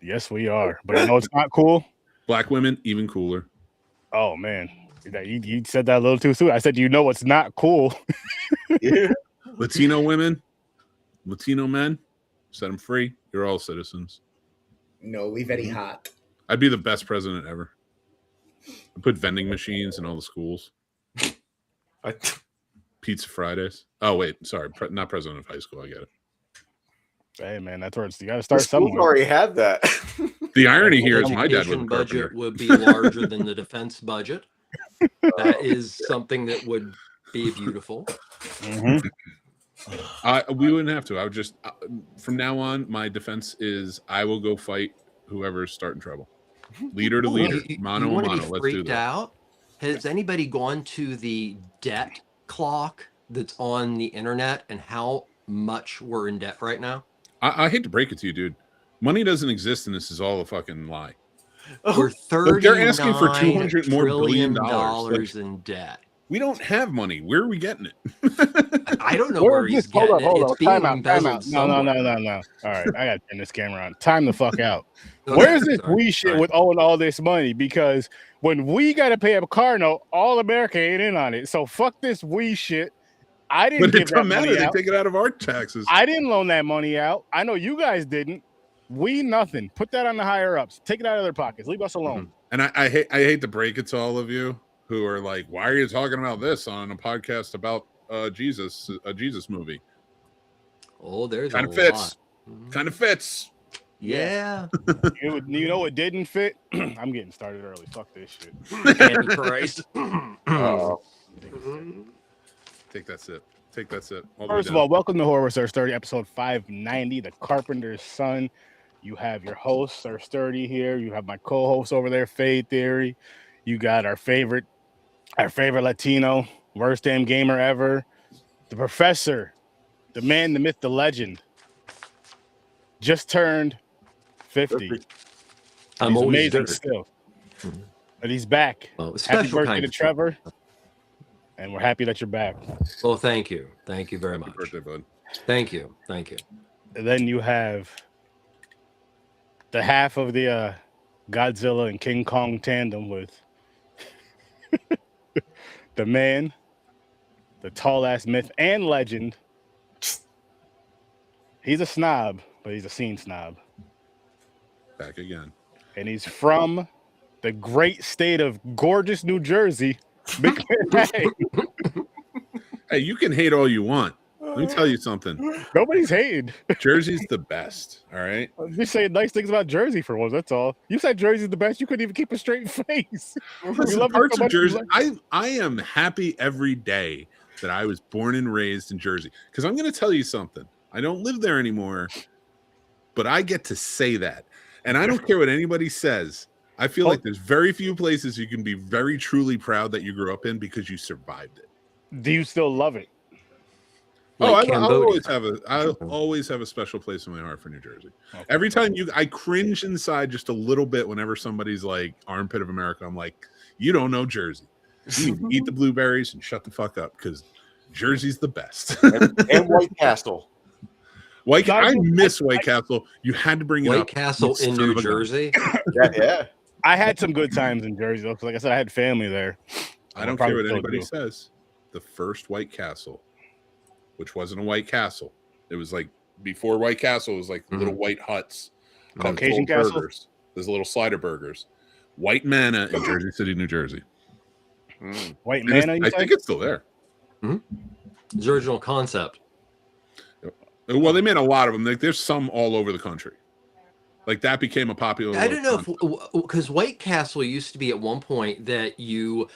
Yes, we are. But you know it's not cool? Black women, even cooler. Oh, man. You said that a little too soon. I said, you know what's not cool? Yeah. Latino women, Latino men, set them free. You're all citizens. No, we very hot. I'd be the best president ever. I'd put vending machines in all the schools. Pizza Fridays. Oh, wait. Sorry. Not president of high school. I get it. Hey, man, that's where you got to start Schools somewhere. already had that. The irony here is my dad was a Education budget carpenter. would be larger than the defense budget. That is something that would be beautiful. Mm-hmm. We wouldn't have to. I would just, from now on, my defense is I will go fight whoever's starting trouble. Leader to leader. Mano a want to mano. be Let's do freaked that. out? Has anybody gone to the debt clock that's on the internet and how much we're in debt right now? I hate to break it to you, dude. Money doesn't exist, and this is all a fucking lie. We're They're asking for $200 $39 more trillion billion. in debt. We don't have money. Where are we getting it? I don't know where he's getting it. It's being embezzled somewhere. No. All right, I got to turn this camera on. Time the fuck out. Where's this we shit with owing all this money? Because when we got to pay a car note, all America ain't in on it. So fuck this we shit. I didn't give that money out. They take it out of our taxes. I didn't loan that money out. I know you guys didn't. We nothing. Put that on the higher ups. Take it out of their pockets. Leave us alone. And I hate to break it to all of you who are like, why are you talking about this on a podcast about Jesus, a Jesus movie? Oh, there's kind a of fits. lot. Kind of fits. Yeah. You know what didn't fit? I'm getting started early. Fuck this shit. Christ. Take that sip. Take that sip. First of all, welcome to Horror Sir Sturdy, episode 590, The Carpenter's Son. You have your host, Sir Sturdy, here. You have my co-host over there, Fade Theory. You got our favorite Latino, worst damn gamer ever, the professor, the man, the myth, the legend. Just turned 50. I'm he's always amazing dirty. still. But he's back. Well, Happy special birthday kind to of Trevor. And we're happy that you're back. Well, thank you. Thank you very much. Happy birthday, bud. Thank you. Thank you. And then you have the half of the Godzilla and King Kong tandem with the man, the tall ass myth and legend. He's a snob, but he's a scene snob. Back again. And he's from the great state of gorgeous New Jersey. Hey, you can hate all you want. Let me tell you something. Nobody's hating. Jersey's the best. All right. You say nice things about Jersey for once. That's all. You said Jersey's the best. You couldn't even keep a straight face. Listen, love parts so of Jersey. much. I am happy every day that I was born and raised in Jersey. Because I'm going to tell you something. I don't live there anymore, but I get to say that. And I don't care what anybody says. I feel like there's very few places you can be very truly proud that you grew up in because you survived it. Do you still love it? Like I'll always have a special place in my heart for New Jersey. Okay. Every time I cringe inside just a little bit whenever somebody's like armpit of America. I'm like, you don't know Jersey. You need to eat the blueberries and shut the fuck up because Jersey's the best. and White Castle. I miss White Castle. You had to bring it up. White Castle in New Jersey. Yeah. I had some good times in Jersey, though. Like I said, I had family there. I don't care what anybody says. The first White Castle, which wasn't a White Castle. It was like before White Castle, it was like little white huts. Caucasian Castle? Burgers. There's little slider burgers. White Manna in Jersey City, New Jersey. White Manna, I think it's still there. It's the original concept. Well, they made a lot of them. Like, there's some all over the country. Like that became a popular. I don't know because White Castle used to be at one point that you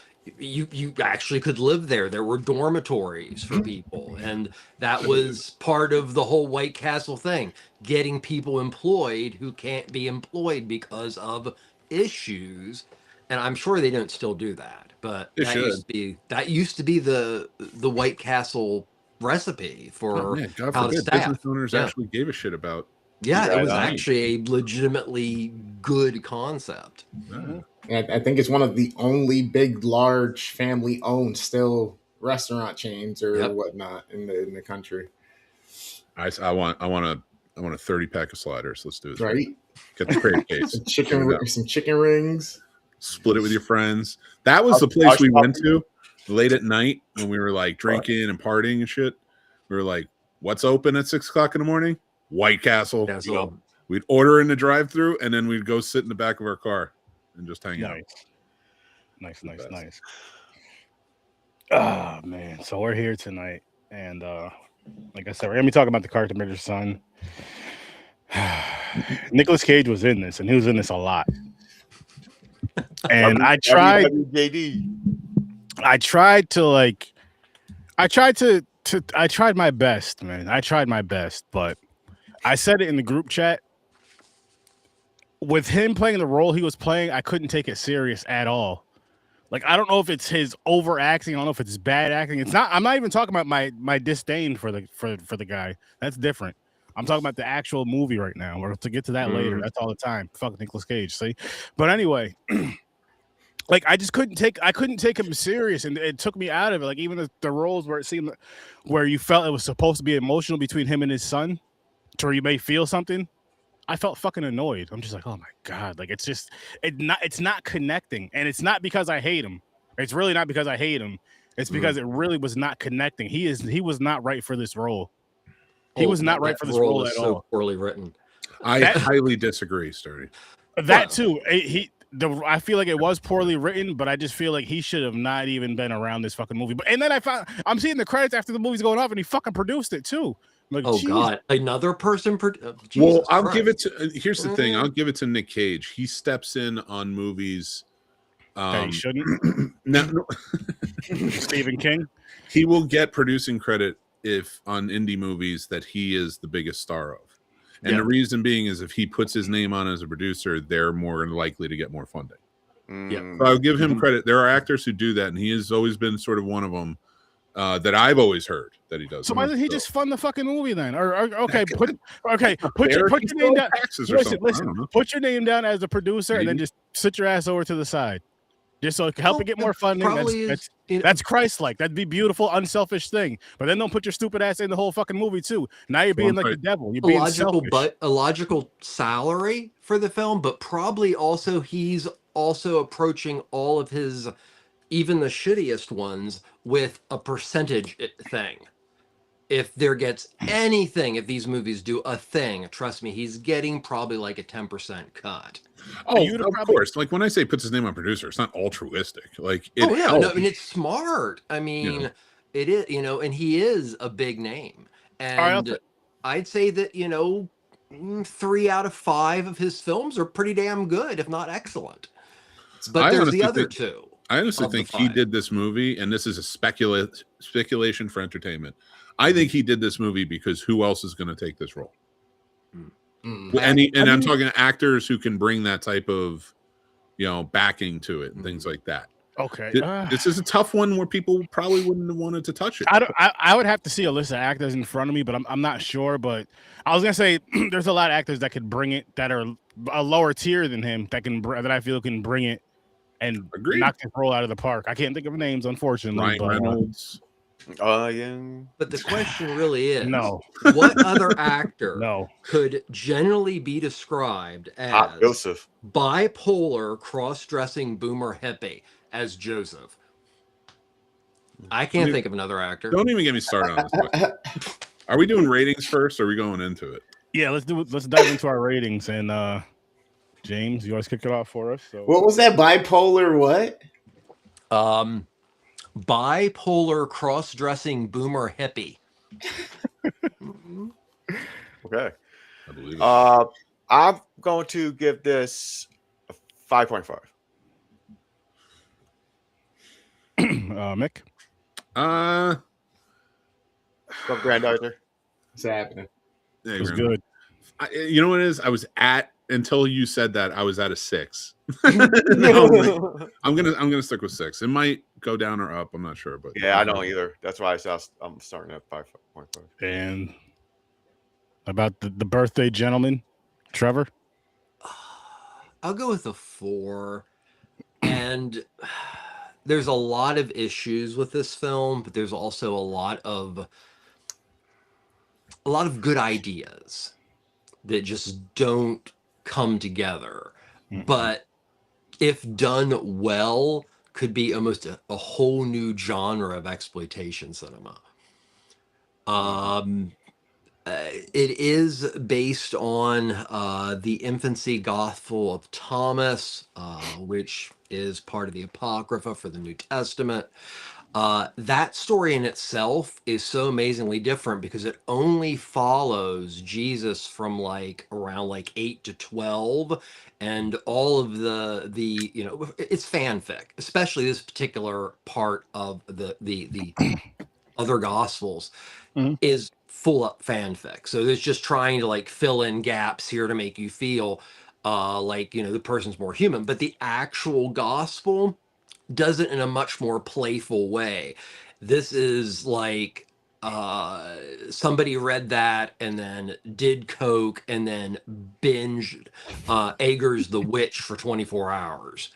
actually could live there. There were dormitories for people, and that was part of the whole White Castle thing, getting people employed who can't be employed because of issues. And I'm sure they don't still do that, but that used to be the White Castle recipe for God how to forbid staff. business owners actually gave a shit about. Yeah, it was actually a legitimately good concept. I think it's one of the only big, large, family-owned still restaurant chains or whatnot in the country. I want I want a 30-pack of sliders. Let's do it. Right? Get the crate case. Some chicken rings. Split it with your friends. That was the place we went to late at night when we were like drinking and partying and shit. We were like, what's open at 6 o'clock in the morning? White Castle. You know, We'd order in the drive-thru and then we'd go sit in the back of our car and just hang out. Nice. Oh man, so we're here tonight, and like I said, we're gonna be talking about the Carpenter'S son. Nicolas Cage was in this, and he was in this a lot. And I tried my best, man. I tried my best, but I said it in the group chat. With him playing the role he was playing, I couldn't take it serious at all. Like, I don't know if it's his overacting. I don't know if it's bad acting. It's not. I'm not even talking about my disdain for the guy. That's different. I'm talking about the actual movie right now. We're to get to that later. That's all the time. Fuck Nicolas Cage. See, but anyway, like I couldn't take him serious, and it took me out of it. Like even the roles where it seemed where you felt it was supposed to be emotional between him and his son, to where you may feel something. I felt fucking annoyed. I'm just like, oh my god, like it's not connecting, and it's not because I hate him. It's really not because I hate him. It's because it really was not connecting. He was not right for this role. He was not right for this role at all. Poorly written. I highly disagree, Sturdy. That too. I feel like it was poorly written, but I just feel like he should have not even been around this fucking movie. But and then I'm seeing the credits after the movie's going off, and he fucking produced it too. Like, oh, geez. God, another person. Well, I'll give it to. Here's the thing. I'll give it to Nick Cage. He steps in on movies. That he shouldn't. No. Stephen King. He will get producing credit if on indie movies that he is the biggest star of. And the reason being is if he puts his name on as a producer, they're more likely to get more funding. Yeah, so I'll give him credit. There are actors who do that, and he has always been sort of one of them that I've always heard that he does. So why doesn't he just fund the fucking movie then? Or put your name down. Listen, put your name down as a producer, and then just sit your ass over to the side. Just so help it get more funding. That's Christ-like. That'd be beautiful, unselfish thing. But then don't put your stupid ass in the whole fucking movie too. Now you're being like the devil. You're being selfish. But a logical salary for the film, but probably also he's also approaching all of his, even the shittiest ones, with a percentage thing. If there gets anything, if these movies do a thing, trust me, he's getting probably like a 10% cut. Oh, of course. Like when I say puts his name on producer, it's not altruistic. Like, I mean, it's smart. I mean, it is, and he is a big name. And I'd say that, 3 out of 5 of his films are pretty damn good, if not excellent. But there's the other two. I honestly think he did this movie, and this is a speculation for entertainment. I think he did this movie because who else is going to take this role? And I'm talking actors who can bring that type of, backing to it and things like that. Okay, this is a tough one where people probably wouldn't have wanted to touch it. I would have to see a list of actors in front of me, but I'm not sure. But I was gonna say there's a lot of actors that could bring it that are a lower tier than him that I feel can bring it and knock the role out of the park. I can't think of names, unfortunately. Ryan Reynolds. But the question really is, what other actor could generally be described as Joseph, bipolar, cross-dressing boomer hippie as Joseph? I can't think of another actor. Don't even get me started on this. Are we doing ratings first, or are we going into it? Yeah, let's dive into our ratings. And James, you want to kick it off for us? So. What was that? Bipolar what? Bipolar, cross-dressing boomer hippie. Okay. I believe it. I'm going to give this a 5.5. Mick? From Grandizer. What's happening? Yeah, It was good. You know what it is? I was until you said that, I was at a 6. I'm gonna stick with 6. It might go down or up. I'm not sure, but yeah, I don't either. That's why I'm starting at 5.5. And about the birthday gentleman, Trevor? I'll go with a 4. And there's a lot of issues with this film, but there's also a lot of good ideas. that just don't come together. Mhm. But if done well, could be almost a whole new genre of exploitation cinema. It is based on the infancy Gospel of Thomas, which is part of the Apocrypha for the New Testament. That story in itself is so amazingly different because it only follows Jesus from like around like 8 to 12, and all of the it's fanfic, especially this particular part of the other gospels Mhm. is full up fanfic. So it's just trying to like fill in gaps here to make you feel like the person's more human. But the actual gospel does it in a much more playful way. This is like somebody read that and then did coke and then binged Eggers the Witch for 24 hours.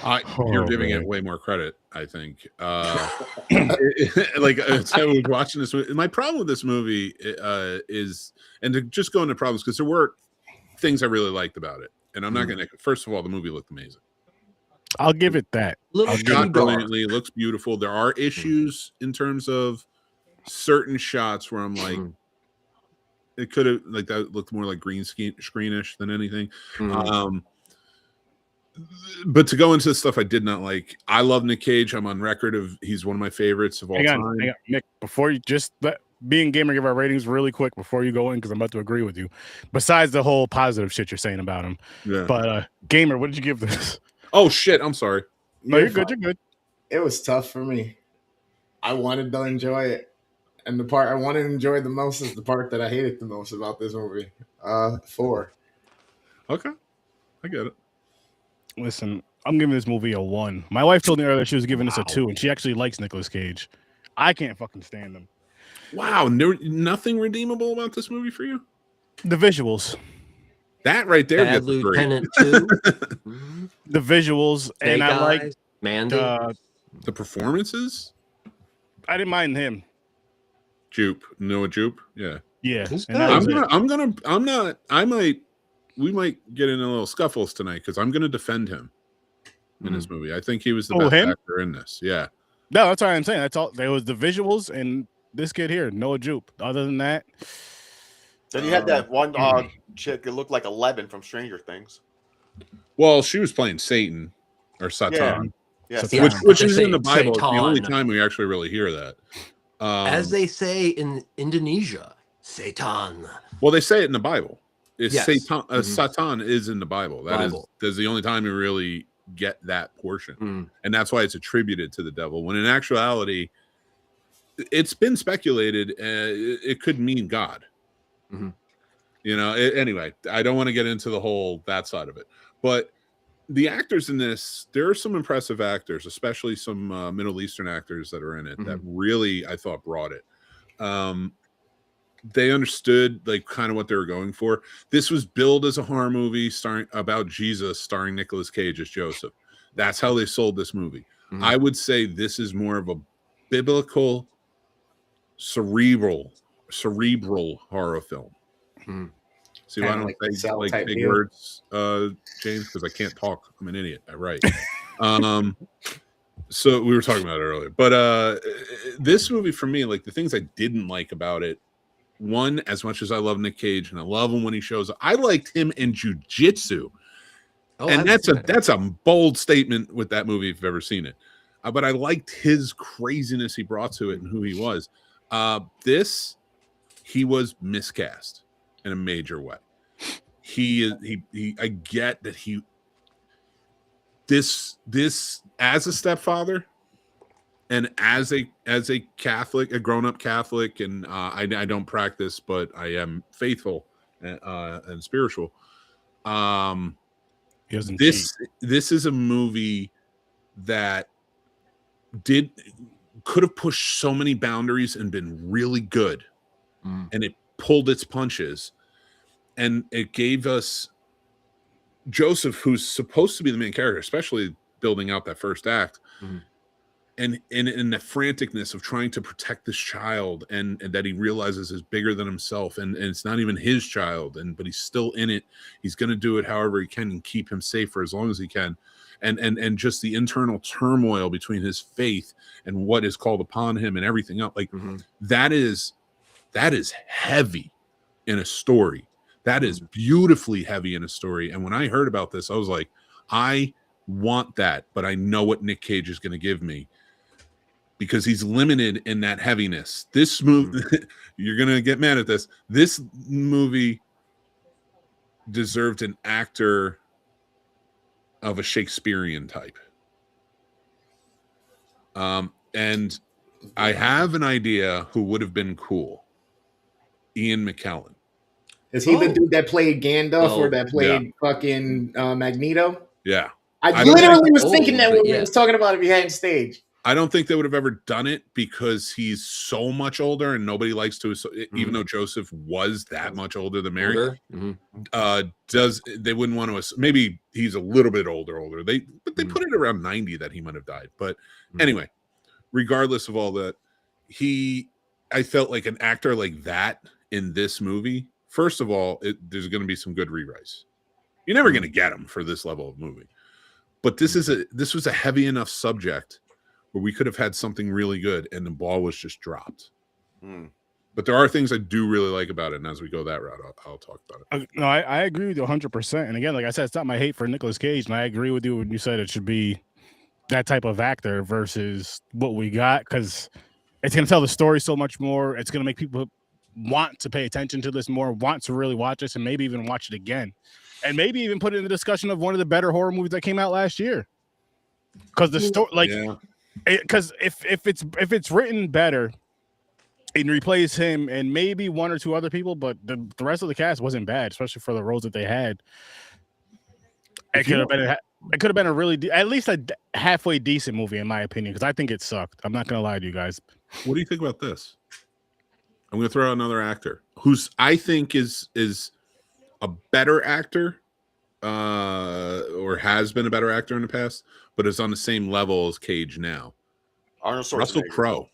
You're Oh, giving man. it way more credit, I think. Like as I was watching this movie, my problem with this movie is, and to just go into problems, because there were things I really liked about it, and I'm not going to. First of all, the movie looked amazing. I'll give it that. Little Shot too dark. brilliantly, looks beautiful. There are issues in terms of certain shots where I'm like, it could have like that looked more like green screenish than anything. But to go into the stuff I did not like, I love Nick Cage. I'm on record of he's one of my favorites of all Hang time. on, Nick. Before you just let Being Gamer give our ratings really quick before you go in, because I'm about to agree with you. Besides the whole positive shit you're saying about him, Yeah. but Gamer, what did you give this? Oh shit! I'm sorry. No, you're good. You're good. It was tough for me. I wanted to enjoy it, and the part I wanted to enjoy the most is the part that I hated the most about this movie. 4. Okay, I get it. Listen, I'm giving this movie a 1. My wife told me earlier she was giving this a 2, and she actually likes Nicolas Cage. I can't fucking stand him. Wow, nothing redeemable about this movie for you? The visuals. That right there Bad gets a 3. Lieutenant 2. The visuals, and I like Mandy. The performances. I didn't mind him. Jupe, Noah Jupe, yeah. Yeah, He's and good. We might get in a little scuffles tonight because I'm gonna defend him in this movie. I think he was the best actor in this. Yeah. No, that's what I'm saying. That's all. There was the visuals and this kid here, Noah Jupe. Other than that, Then you had that one chick that looked like 11 from Stranger Things. Well, she was playing Satan or Satan. Yeah, which is in the Bible. It's the Satan. only time we actually really hear that. As they say in Indonesia, Satan. Well, they say it in the Bible. It's Yes. Satan. Satan is in the Bible. That's the only time you really get that portion, and that's why it's attributed to the devil. When in actuality, it's been speculated it could mean God. Anyway, I don't want to get into the whole that side of it, but the actors in this, there are some impressive actors, especially some Middle Eastern actors that are in it that really, I thought, brought it. They understood like kind of what they were going for. This was billed as a horror movie about Jesus, starring Nicolas Cage as Joseph. That's how they sold this movie. I would say this is more of a biblical, cerebral horror film. See why I don't say like big words, James, because I can't talk. I'm an idiot. I write. So we were talking about it earlier, but this movie for me, like the things I didn't like about it. One, as much as I love Nick Cage and I love him when he shows up, I liked him in Jiu-Jitsu. And that's a bold statement with that movie if you've ever seen it. But I liked his craziness he brought to it and who he was. He was miscast in a major way. I get that this as a stepfather and as a Catholic, a grown-up Catholic, and I don't practice, but I am faithful and spiritual. This is a movie that could have pushed so many boundaries and been really good, and it pulled its punches, and it gave us Joseph, who's supposed to be the main character, especially building out that first act. and in the franticness of trying to protect this child, and that he realizes is bigger than himself, and it's not even his child, but he's still in it. He's going to do it however he can and keep him safe for as long as he can, and just the internal turmoil between his faith and what is called upon him and everything else. Like that is heavy in a story. That is beautifully heavy in a story. And when I heard about this, I was like, I want that, but I know what Nick Cage is going to give me, because he's limited in that heaviness. This movie, you're going to get mad at this. This movie deserved an actor of a Shakespearean type. And I have an idea who would have been cool. Ian McKellen. Is he the dude that played Gandalf or that played fucking Magneto? Yeah. I literally was thinking that when we was talking about it behind stage. I don't think they would have ever done it because he's so much older and nobody likes to, even though Joseph was that much older than Mary, they wouldn't want to, maybe he's a little bit older. But they put it around 90 that he might have died. But anyway, regardless of all that, I felt like an actor like that in this movie, first of all, there's going to be some good rewrites. You're never going to get them for this level of movie. But this was a heavy enough subject where we could have had something really good, and the ball was just dropped. But there are things I do really like about it, and as we go that route, I'll talk about it. No, I agree with you 100%. And again, like I said, it's not my hate for Nicolas Cage, and I agree with you when you said it should be that type of actor versus what we got, because it's going to tell the story so much more. It's going to make people want to pay attention to this more, want to really watch this, and maybe even watch it again. And maybe even put it in the discussion of one of the better horror movies that came out last year. Because the story, because if it's written better, and replace him and maybe one or two other people, but the rest of the cast wasn't bad, especially for the roles that they had. It could have been a really at least a halfway decent movie in my opinion, because I think it sucked. I'm not gonna lie to you guys. What do you think about this? I'm gonna throw out another actor who's I think is a better actor, or has been a better actor in the past, but is on the same level as Cage now. Russell Crowe.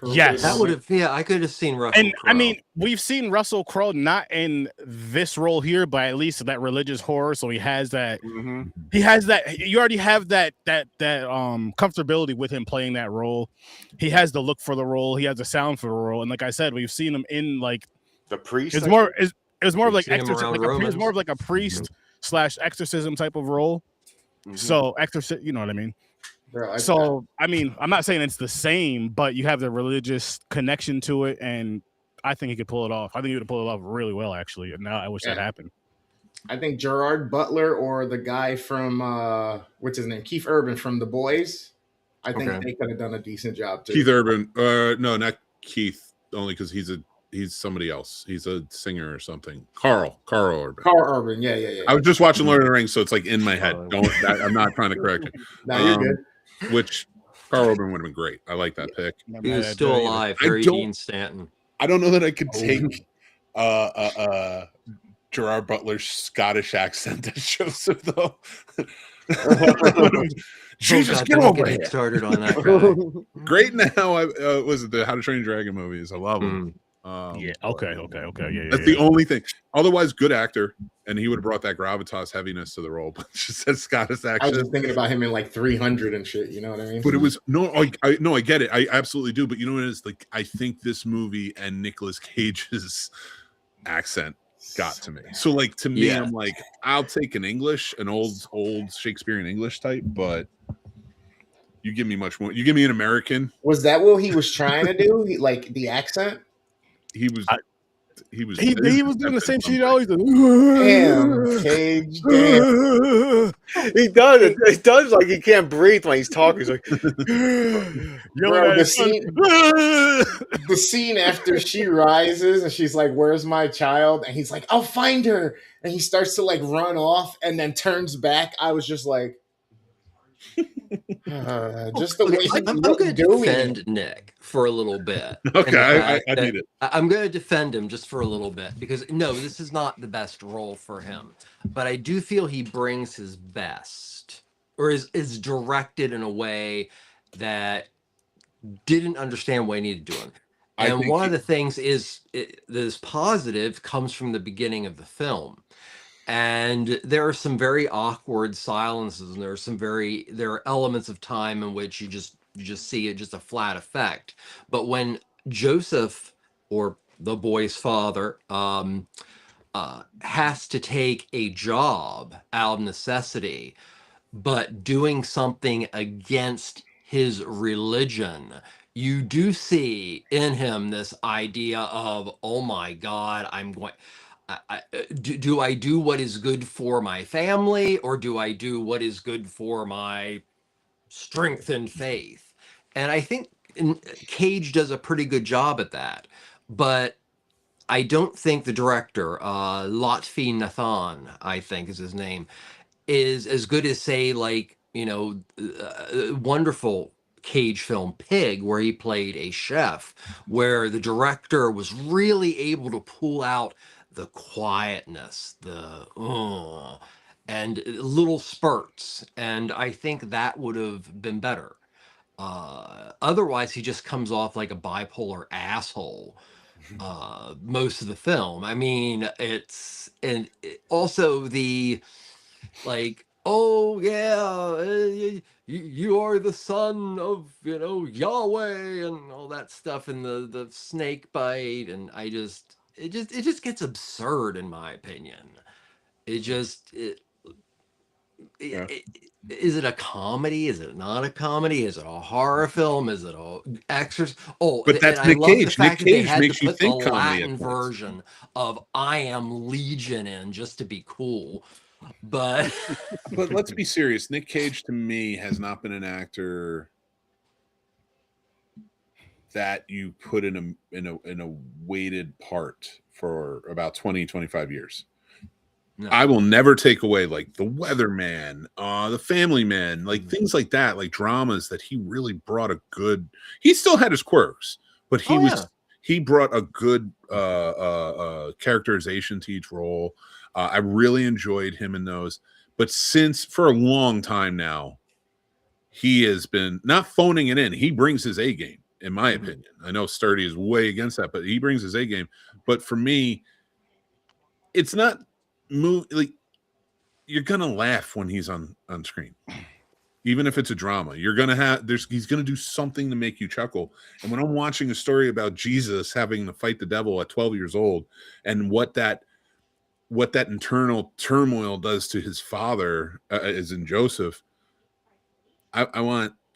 Yes, that would have. Yeah, I could have seen Russell. And Crowe. I mean, we've seen Russell Crowe not in this role here, but at least that religious horror. So he has that. He has that. You already have that comfortability with him playing that role. He has the look for the role. He has the sound for the role. And like I said, we've seen him in like The Priest. It's more. It was more of like seen him exorcism. around Like it's Romans. more of like a priest / exorcism type of role. So exorcist, you know what I mean. So I mean, I'm not saying it's the same, but you have the religious connection to it, and I think he could pull it off. I think he would pull it off really well, actually. And now I wish that happened. I think Gerard Butler or the guy from what's his name, Keith Urban from The Boys. I think they could have done a decent job too. Keith Urban, no, not Keith, only because he's somebody else. He's a singer or something. Carl Urban. Carl Urban, yeah. I was just watching Lord of the Rings, so it's like in my head. I'm not trying to correct it. No, you're good. Which Carl Urban would have been great. I like that pick. He was still alive. Harry Dean Stanton. I don't know that I could take Gerard Butler's Scottish accent as Joseph, though. Jesus, get over here. Started on that guy. Great now. Was it the How to Train Your Dragon movies? I love them. Yeah. Okay. Yeah. That's the only thing. Otherwise, good actor, and he would have brought that gravitas heaviness to the role. But just that Scottish accent. I was just thinking about him in like 300 and shit. You know what I mean? But it was I get it. I absolutely do. But you know what it is? Like I think this movie and Nicolas Cage's accent got to me. So like to me, I'm like, I'll take an old Shakespearean English type, but you give me much more. You give me an American. Was that what he was trying to do? Like the accent? He was doing the same shit he always does. Damn, Cage. Damn. He does it. He does like he can't breathe when he's talking. He's like, Bro, the scene after she rises and she's like, "Where's my child?" And he's like, "I'll find her." And he starts to like run off and then turns back. I was just like, just the way I'm going to defend Nick for a little bit. Okay, I need it. I'm going to defend him just for a little bit because no, this is not the best role for him, but I do feel he brings his best or is directed in a way that didn't understand what he needed doing. I And think one of the things that is positive comes from the beginning of the film. And there are some very awkward silences, and there are elements of time in which you just see it, just a flat effect. But when Joseph, or the boy's father, has to take a job out of necessity, but doing something against his religion, you do see in him this idea of, oh my God, do I do what is good for my family, or do I do what is good for my strength and faith? And I think Cage does a pretty good job at that. But I don't think the director, Lotfi Nathan, I think is his name, is as good as, say, like, wonderful Cage film Pig, where he played a chef, where the director was really able to pull out the quietness, and little spurts. And I think that would have been better. Otherwise, he just comes off like a bipolar asshole most of the film. I mean, also the, like, oh yeah, you are the son of, Yahweh, and all that stuff, and the snake bite, and it just gets absurd, in my opinion. Is it a comedy? Is it not a comedy? Is it a horror film? Is it a exorcist? Oh, But that's and Nick I love Cage. the fact that they Nick Cage had makes to you put the think comedy at Latin points. version of "I Am Legion" in just to be cool. But let's be serious. Nick Cage, to me, has not been an actor that you put in a weighted part for about 20-25 years. no. I will never take away, like, The Weatherman, The Family Man, like things like that, like dramas that he really brought a good. He still had his quirks, but he brought a good characterization to each role. I really enjoyed him in those. But for a long time now, he has been not phoning it in. He brings his A game, in my opinion. I know Sturdy is way against that, but he brings his A game. But for me, it's not like, you're gonna laugh when he's on screen, even if it's a drama. You're gonna he's gonna do something to make you chuckle. And when I'm watching a story about Jesus having to fight the devil at 12 years old, and what that internal turmoil does to his father, as in Joseph, I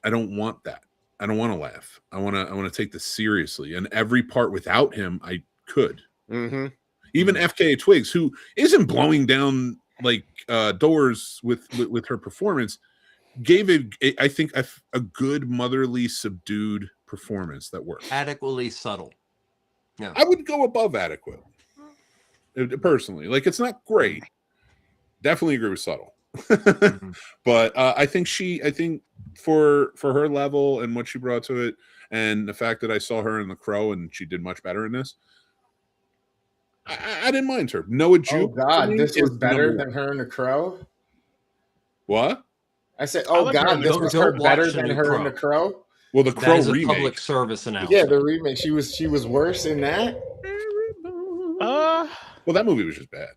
don't want that. I don't want to laugh. I want to take this seriously. And every part without him, I could. Mm-hmm. Even FKA Twigs, who isn't blowing down like doors with her performance, gave I think a good motherly, subdued performance that worked. Adequately subtle. Yeah, I would go above adequate, personally. Like, it's not great. Definitely agree with subtle. But I think for her level and what she brought to it, and the fact that I saw her in The Crow and she did much better in this, I didn't mind her. Noah Jupe. Oh God, this was better than her in The Crow. What? I said, I oh like God, this was her don't better watch the than new her in Crow. The Crow. Well, the that Crow is a remake. public service announcement. Yeah, the remake. She was worse in that. Well, that movie was just bad.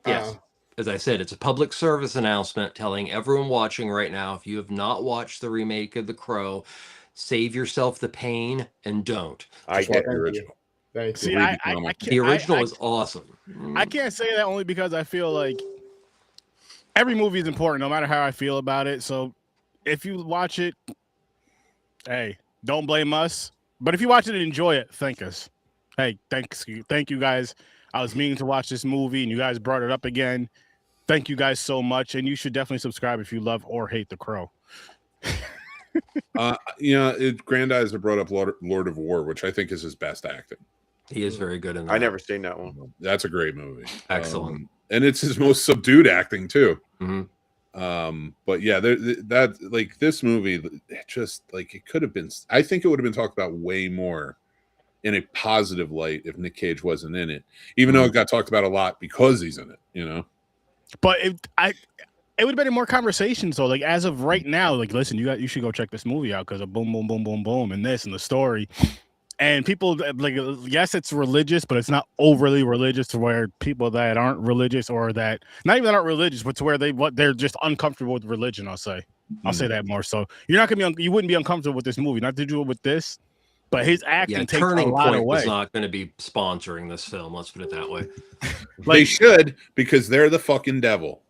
Yes. As I said, it's a public service announcement telling everyone watching right now, if you have not watched the remake of The Crow, save yourself the pain and don't. I Just get watch the Thank you. original. Thank See, you. Read I the comic. can't, The original is awesome. I can't say that only because I feel like every movie is important, no matter how I feel about it. So if you watch it, hey, don't blame us. But if you watch it and enjoy it, thank us. Hey, thank you guys. I was meaning to watch this movie, and you guys brought it up again. Thank you guys so much, and you should definitely subscribe if you love or hate The Crow. Grandizer brought up Lord of War, which I think is his best acting. He is very good in that. I never seen that one. That's a great movie. Excellent. And it's his most subdued acting too. Mm-hmm. But yeah, that, like, this movie, just like, it could have been. I think it would have been talked about way more in a positive light if Nick Cage wasn't in it, even though it got talked about a lot because he's in it. But it would have been more conversations though. Like as of right now, like listen, you should go check this movie out because of boom, boom, boom, boom, boom, and this and the story. And people like, yes, it's religious, but it's not overly religious to where people that aren't religious or that not even that aren't religious, but to where they're just uncomfortable with religion. I'll say that more. So you're not gonna be you wouldn't be uncomfortable with this movie. Not to do it with this, but his acting takes Turning a lot Point away. was not going to be sponsoring this film. Let's put it that way. They should because they're the fucking devil.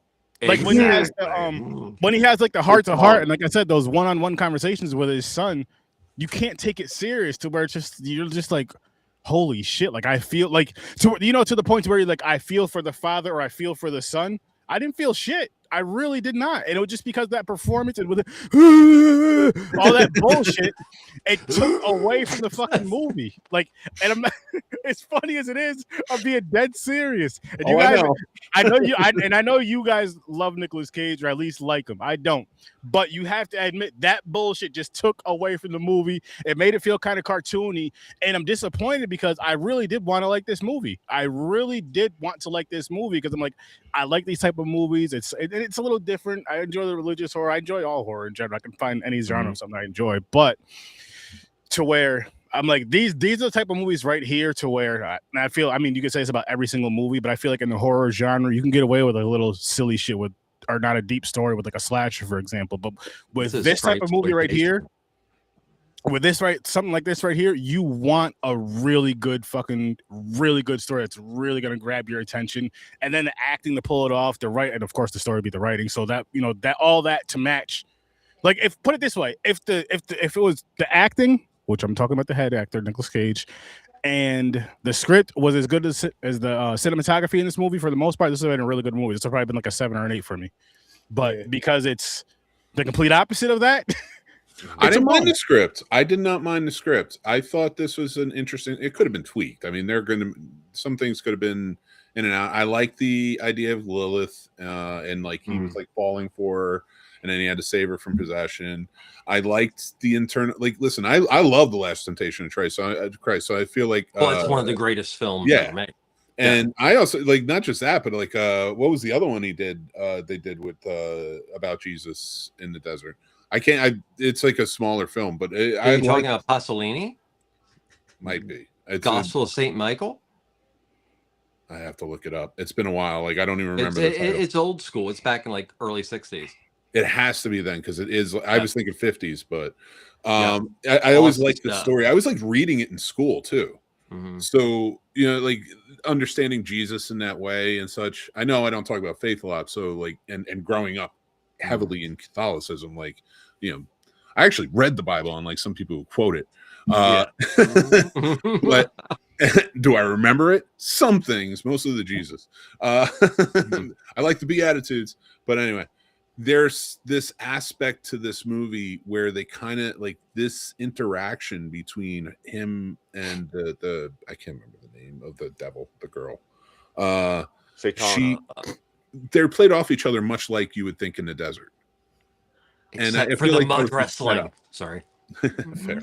Like when he has like the heart to heart, and like I said, those one-on-one conversations with his son, you can't take it serious to where it's just you're just like, holy shit! Like I feel like to the point where you're like, I feel for the father or I feel for the son. I didn't feel shit. I really did not, and it was just because of that performance and with all that bullshit, it took away from the fucking movie. Like, and I'm as funny as it is, I'm being dead serious. And you guys, I know you guys love Nicolas Cage or at least like him. I don't, but you have to admit that bullshit just took away from the movie. It made it feel kind of cartoony, and I'm disappointed because I really did want to like this movie. I really did want to like this movie because I'm like, I like these type of movies. It's a little different. I enjoy the religious horror. I enjoy all horror in general. I can find any genre of something I enjoy, but to where I'm like, these are the type of movies right here to where I feel, I mean, you could say it's about every single movie, but I feel like in the horror genre, you can get away with a little silly shit with, or not a deep story with like a slasher, for example. But with this type of movie right here, with this something like this right here, you want a really good story that's really gonna grab your attention, and then the acting to pull it off, and of course the story be the writing, so that that all that to match. Like, if put it this way, if it was the acting, which I'm talking about the head actor Nicolas Cage, and the script was as good as the cinematography in this movie, for the most part, this would have been a really good movie. This would have probably been like a 7 or an 8 for me, but because it's the complete opposite of that. I didn't mind the script. I did not mind the script. I thought this was an interesting. It could have been tweaked. I mean, some things could have been in and out. I like the idea of Lilith, and like he was like falling for her, and then he had to save her from possession. I liked the internal. Like, listen, I love The Last Temptation of Christ. So I feel like it's one of the greatest films ever made. And I also like not just that, but like what was the other one he did? They did with about Jesus in the desert. It's like a smaller film, but Are you talking about Pasolini? Might be. Gospel of St. Michael? I have to look it up. It's been a while. Like, I don't even remember. It's old school. It's back in like early 60s. It has to be then, because it is. I was thinking 50s, but I always liked the story. I always liked reading it in school too. So, like understanding Jesus in that way and such. I know I don't talk about faith a lot. So like, and growing up heavily in Catholicism, like, I actually read the Bible, unlike some people who quote it. But do I remember it? Some things, most of the Jesus. I like the Beatitudes, but anyway, there's this aspect to this movie where they kind of like this interaction between him and the I can't remember the name of the devil, the girl. They're played off each other much like you would think in the desert. Except for the mud wrestling. Sorry. Fair.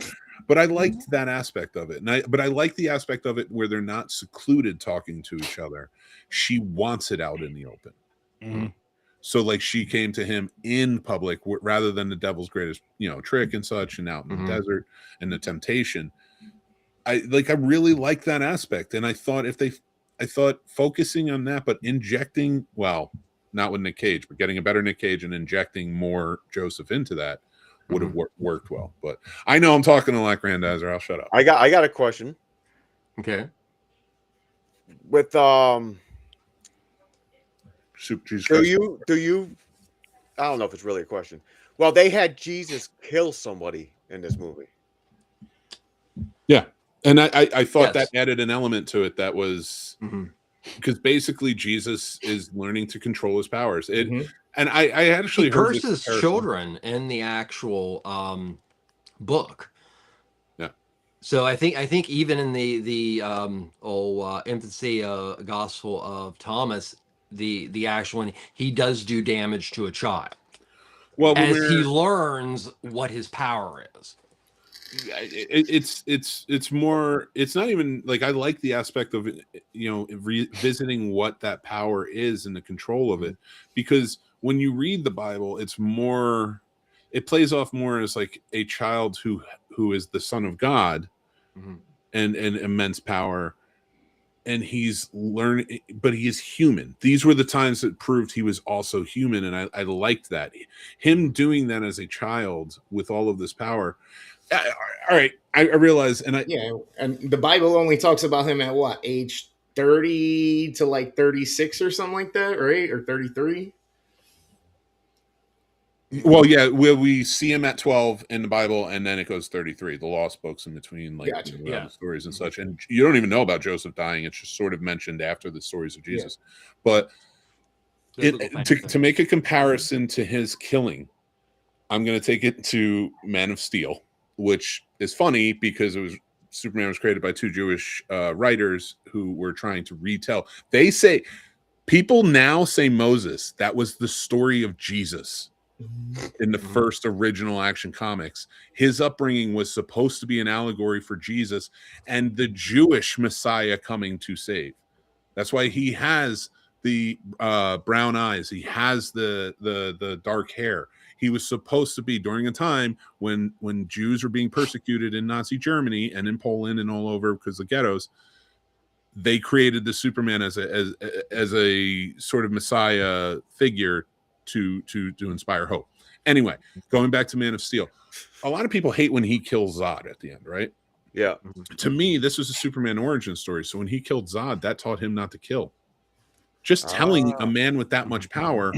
But I liked that aspect of it. But I like the aspect of it where they're not secluded talking to each other. She wants it out in the open. So like she came to him in public rather than the devil's greatest, trick and such, and out in the desert and the temptation. I really like that aspect. And I thought focusing on that, but injecting, well, not with Nick Cage, but getting a better Nick Cage and injecting more Joseph into that would have worked well. But I know I'm talking a lot, Grandizer. I'll shut up. I got a question. Okay. With Jesus do you I don't know if it's really a question. Well, they had Jesus kill somebody in this movie. Yeah. And I thought that added an element to it that was because basically Jesus is learning to control his powers. And I actually heard curses children in the actual book. Yeah. So I think even in the infancy Gospel of Thomas, the actual one, he does do damage to a child. Well, as he learns what his power is. it's more, it's not even like, I like the aspect of, revisiting what that power is and the control of it, because when you read the Bible, it's more, it plays off more as like a child who is the son of God, and immense power, and he's learning, but he is human. These were the times that proved he was also human, and I liked that, him doing that as a child with all of this power. All right, I realize, and and the Bible only talks about him at what age, 30 to like 36 or something like that, right? Or 33. Well, yeah, we see him at 12 in the Bible, and then it goes 33. The lost books in between, like, Gotcha. the stories and such. And you don't even know about Joseph dying. It's just sort of mentioned after the stories of Jesus. But to make a comparison to his killing, I'm going to take it to Man of Steel, which is funny because Superman was created by two Jewish writers who were trying to retell. They say, people now say Moses, that was the story of Jesus. In the first original Action Comics, his upbringing was supposed to be an allegory for Jesus and the Jewish Messiah coming to save. That's why he has the brown eyes. He has the dark hair. He was supposed to be, during a time when Jews were being persecuted in Nazi Germany and in Poland and all over because of ghettos. They created the Superman as a sort of Messiah figure to inspire hope. Anyway, going back to Man of Steel, a lot of people hate when he kills Zod at the end, right? Yeah. To me, this was a Superman origin story. So when he killed Zod, that taught him not to kill. Just telling a man with that much power,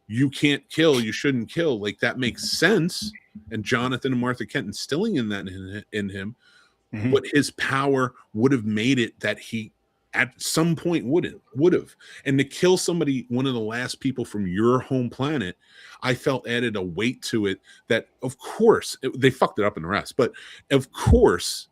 you can't kill, you shouldn't kill, like, that makes sense. And Jonathan and Martha Kent instilling in that in him, but his power would have made it that he at some point would have, and to kill somebody, one of the last people from your home planet, I felt added a weight to it that, of course, they fucked it up in the rest, but of course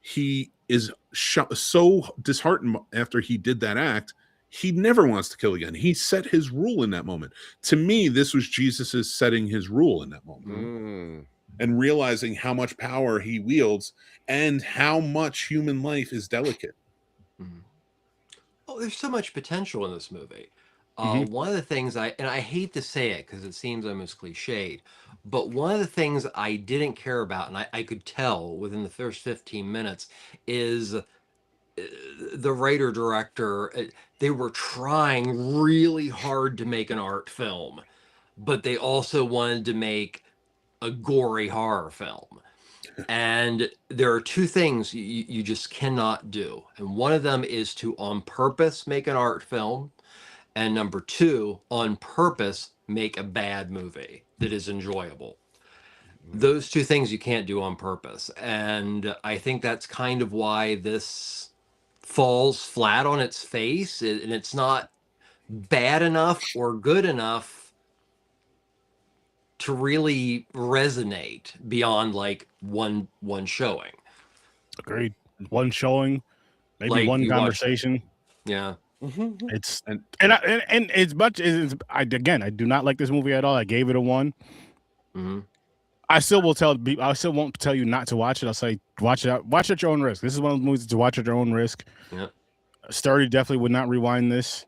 he is so disheartened after he did that act. He never wants to kill again. He set his rule in that moment. To me, this was Jesus's setting his rule in that moment, and realizing how much power he wields and how much human life is delicate. Oh, there's so much potential in this movie. One of the things I hate to say it because it seems almost cliched, but one of the things I didn't care about, and I could tell within the first 15 minutes, is the writer director. They were trying really hard to make an art film, but they also wanted to make a gory horror film. And there are two things you just cannot do. And one of them is to on purpose make an art film. And number two, on purpose make a bad movie that is enjoyable. Those two things you can't do on purpose. And I think that's kind of why this falls flat on its face. And it's not bad enough or good enough to really resonate beyond like one showing. Agreed. One showing, maybe Like, one you watch- conversation. Yeah. It's and as much as I do not like this movie at all. I gave it a 1. I still won't tell you not to watch it. I'll say watch at your own risk. This is one of the movies to watch at your own risk. Yeah. Sturdy definitely would not rewind this.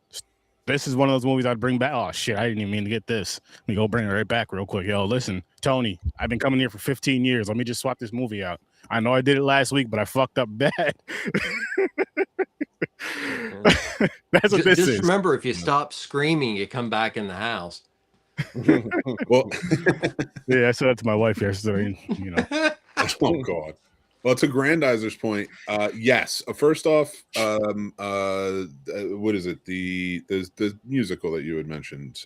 This is one of those movies I'd bring back. Oh shit, I didn't even mean to get this. Let me go bring it right back real quick. Yo, listen, Tony, I've been coming here for 15 years. Let me just swap this movie out. I know I did it last week, but I fucked up bad. That's what this is. Just remember, if you stop screaming, you come back in the house. Well, Yeah, I said that to my wife yesterday. Oh God. Well, to Grandizer's point, yes. First off, what is it? The musical that you had mentioned,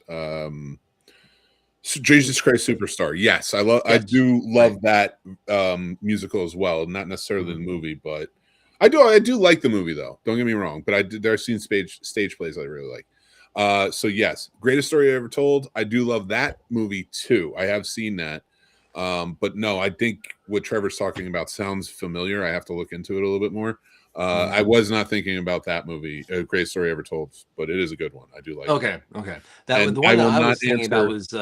Jesus Christ Superstar. Yes, I do love that musical as well. Not necessarily the movie, but I do like the movie though. Don't get me wrong, but there are seen stage plays I really like. So yes, greatest story I ever told. I do love that movie too. I have seen that. But no, I think what Trevor's talking about sounds familiar. I have to look into it a little bit more. I was not thinking about that movie, A Great Story Ever Told, but it is a good one. I do like it. Okay. That And the one I that will I not was thinking about answer- was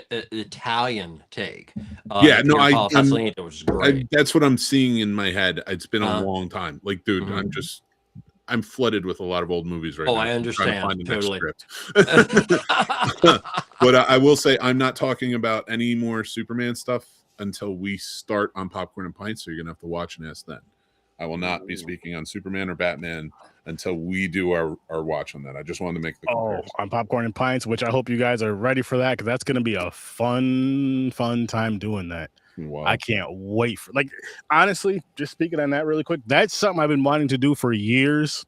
an Italian take. Yeah, no, Pier Paolo Pasolini, which is great. that's what I'm seeing in my head. It's been a Uh-huh. long time. Like, dude, I'm flooded with a lot of old movies right now. I I'm trying to understand, find the next totally. script. But I will say I'm not talking about any more Superman stuff until we start on Popcorn and Pints, so you're gonna have to watch and ask then. I will not be speaking on Superman or Batman until we do our watch on that. I just wanted to make the comparison. On Popcorn and Pints, which I hope you guys are ready for that, because that's going to be a fun time doing that. Wow. I can't wait for, like, honestly, just speaking on that really quick, that's something I've been wanting to do for years.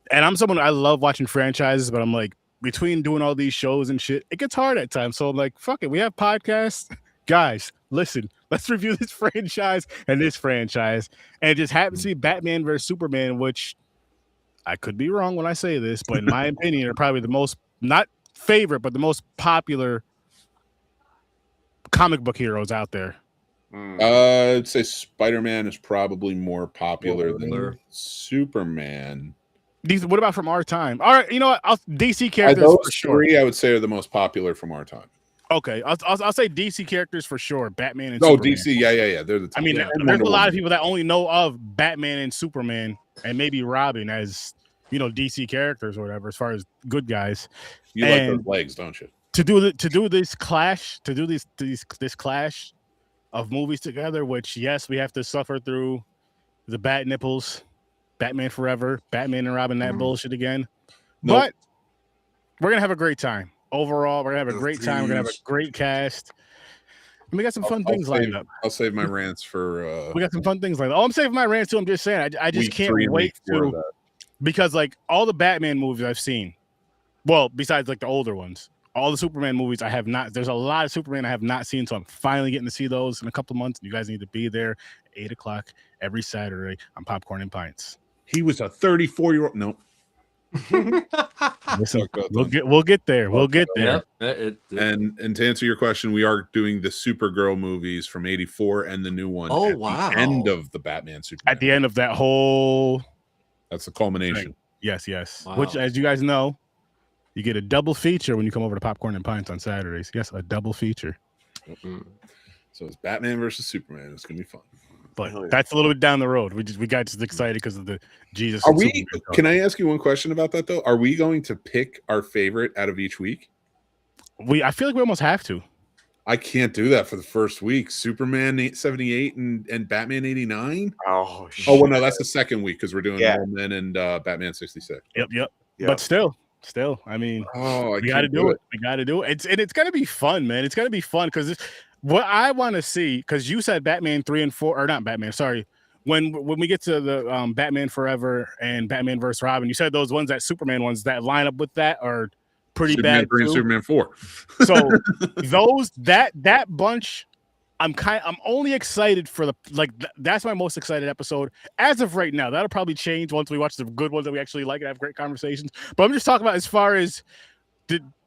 And I'm someone, I love watching franchises, but I'm like, between doing all these shows and shit, it gets hard at times. So I'm like, fuck it, we have podcasts. Guys, listen, let's review this franchise and this franchise. And it just happens to be Batman versus Superman, which I could be wrong when I say this, but in my opinion, are probably the most, not favorite, but the most popular comic book heroes out there. I'd say Spider-Man is probably more popular than Superman. What about from our time? All right, you know what? DC characters Those for sure. three, I would say, are the most popular from our time. Okay, I'll say DC characters for sure. Batman and Superman. DC, yeah. They're the top. I mean, there's a lot of people that only know of Batman and Superman, and maybe Robin as, you know, DC characters or whatever, as far as good guys. You like those legs, don't you? To do this clash of movies together, which yes, we have to suffer through the bat nipples, Batman Forever, Batman and Robin, that bullshit again. Nope. But we're gonna have a great time. Overall, we're gonna have a great time. We're gonna have a great cast. And we got some fun things lined up. I'll save my rants for. We got some fun things lined up. Oh, I'm saving my rants too. I'm just saying. I just can't wait to, because like all the Batman movies I've seen, well, besides like the older ones, all the Superman movies I have not. There's a lot of Superman I have not seen, so I'm finally getting to see those in a couple of months. You guys need to be there 8:00 every Saturday on Popcorn and Pints. He was a 34-year-old. No. Listen, we'll get there. We'll get there. And to answer your question, we are doing the Supergirl movies from '84 and the new one. Oh, wow! The end of the Batman Superman. At the end of that whole. That's the culmination. Thing. Yes. Wow. Which, as you guys know, you get a double feature when you come over to Popcorn and Pints on Saturdays. Yes, a double feature. So it's Batman versus Superman. It's gonna be fun. But that's a little bit down the road. We got just excited because of the Jesus. Are we? Can I ask you one question about that though? Are we going to pick our favorite out of each week? I feel like we almost have to. I can't do that for the first week. Superman 78 and Batman 89. Oh, shit. Well, no, that's the second week because we're doing Batman and Batman 66. Yep. But still, I mean, we got to do it. We got to do it. It's gonna be fun, man. It's gonna be fun because what I want to see, because you said Batman 3 and 4, or not Batman, sorry. When we get to the Batman Forever and Batman vs. Robin, you said those ones, that Superman ones that line up with that are pretty Superman bad 3 too. and Superman 4. So those that bunch, I'm only excited for that's my most excited episode as of right now. That'll probably change once we watch the good ones that we actually like and have great conversations. But I'm just talking about as far as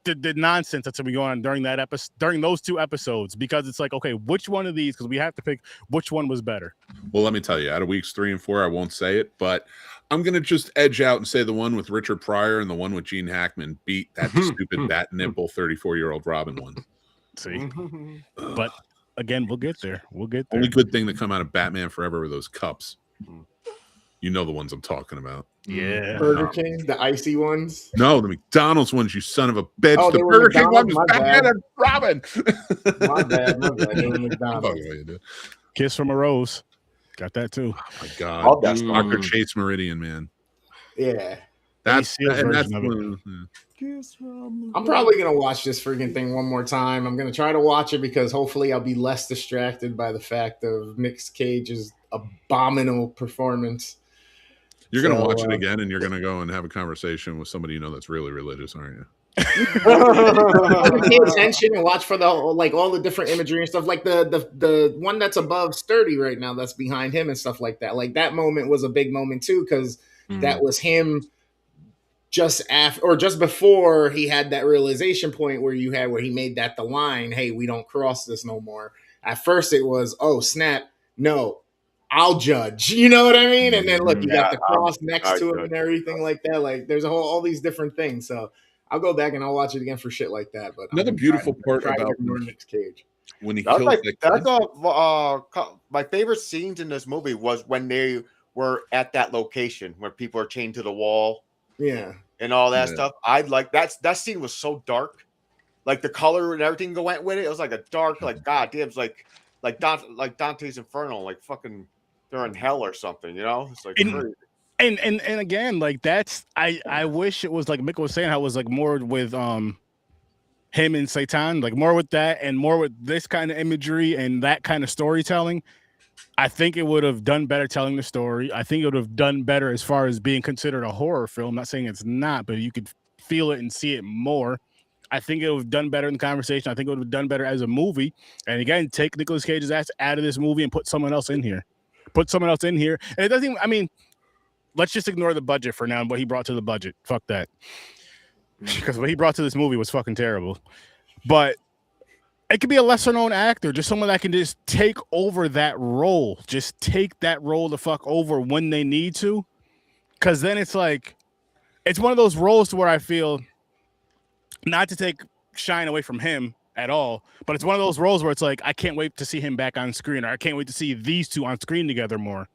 the nonsense that's gonna be going on during those two episodes, because it's like, okay, which one of these, because we have to pick which one was better. Well, let me tell you, out of weeks 3 and 4, I won't say it, but I'm gonna just edge out and say the one with Richard Pryor and the one with Gene Hackman beat that stupid bat nipple 34-year-old Robin one. See, but again, we'll get there. Only good thing that come out of Batman Forever were those cups. You know the ones I'm talking about. Yeah. Burger King, the icy ones. No, the McDonald's ones, you son of a bitch. Oh, the they were Burger King one McDonald's? was My Batman bad. and Robin. My bad. They were McDonald's. Kiss from a Rose. Got that too. Oh my God. Oh, that's Dr. Chase Meridian, man. Yeah. That's version that's of it. I'm probably going to watch this freaking thing one more time. I'm going to try to watch it because hopefully I'll be less distracted by the fact of Nick Cage's abominable performance. You're going to watch it again, and you're going to go and have a conversation with somebody you know that's really religious, aren't you? Pay attention and watch for the all the different imagery and stuff, like the one that's above Sturdy right now, that's behind him and stuff like that. Like that moment was a big moment too, because that was him just after or just before he had that realization point where he made the line, hey, we don't cross this no more. At first it was, oh snap, no, I'll judge. You know what I mean? And then look, you got the Yeah, cross next I to him judge. and everything like that. Like there's all these different things. So I'll go back and I'll watch it again for shit like that. But Another beautiful part about Nick Cage. when he That's kills like that that's kid. my favorite scenes in this movie was when they were at that location where people are chained to the wall. Yeah. And all that Yeah. stuff. I like that scene was so dark. Like the color and everything that went with it. It was like a dark, like goddamn, it's like Dante's Inferno, like fucking they're in hell or something, you know? It's like crazy. And again, like that's I wish it was like Mick was saying how it was like more with him and Satan, like more with that and more with this kind of imagery and that kind of storytelling. I think it would have done better telling the story. I think it would have done better as far as being considered a horror film. I'm not saying it's not, but you could feel it and see it more. I think it would have done better in the conversation. I think it would have done better as a movie. And again, take Nicolas Cage's ass out of this movie and put someone else in here. Put someone else in here. And it doesn't even, I mean, let's just ignore the budget for now and what he brought to the budget. Fuck that. Because what he brought to this movie was fucking terrible. But it could be a lesser known actor, just someone that can just take over that role. Just take that role the fuck over when they need to. Because then it's like, it's one of those roles to where I feel, not to take shine away from him at all, but it's one of those roles where it's like, I can't wait to see him back on screen, or I can't wait to see these two on screen together more.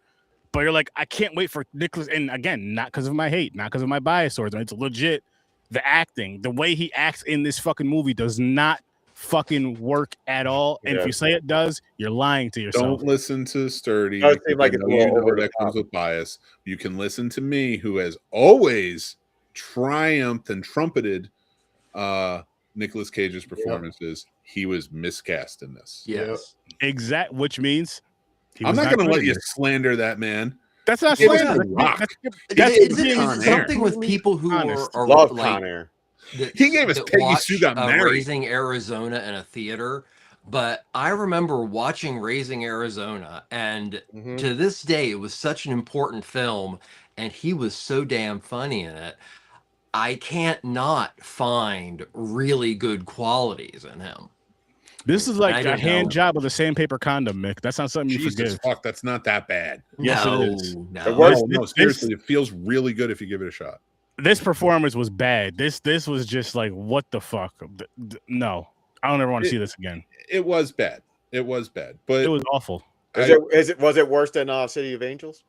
But you're like, I can't wait for Nicholas, and again, not because of my hate, not because of my bias or it's legit. The acting, the way he acts in this fucking movie does not fucking work at all. And if you say it does, you're lying to yourself. Don't listen to Sturdy. Does seem like it's a little over the that comes top. with bias. You can listen to me, who has always triumphed and trumpeted Nicolas Cage's performances. He was miscast in this. Yes. Exact, which means I'm not going to good let in you this. slander that man. That's not It was slander. a rock. Is it Con Air. something with people who Honest. are Love like Con Air. He gave us that Peggy watch, Sue Got Married. Raising Arizona in a theater, but I remember watching Raising Arizona, and to this day, it was such an important film, and he was so damn funny in it. I can't not find really good qualities in him. This is like a hand job with a sandpaper condom, Mick. That's not something you Jesus forgive. fuck, that's not that bad. Yes, no, it is. no. No, seriously, it feels really good if you give it a shot. This performance was bad. This was just like, what the fuck? No, I don't ever want to see this again. It was bad. It was bad, but It was awful. Was it worse than City of Angels?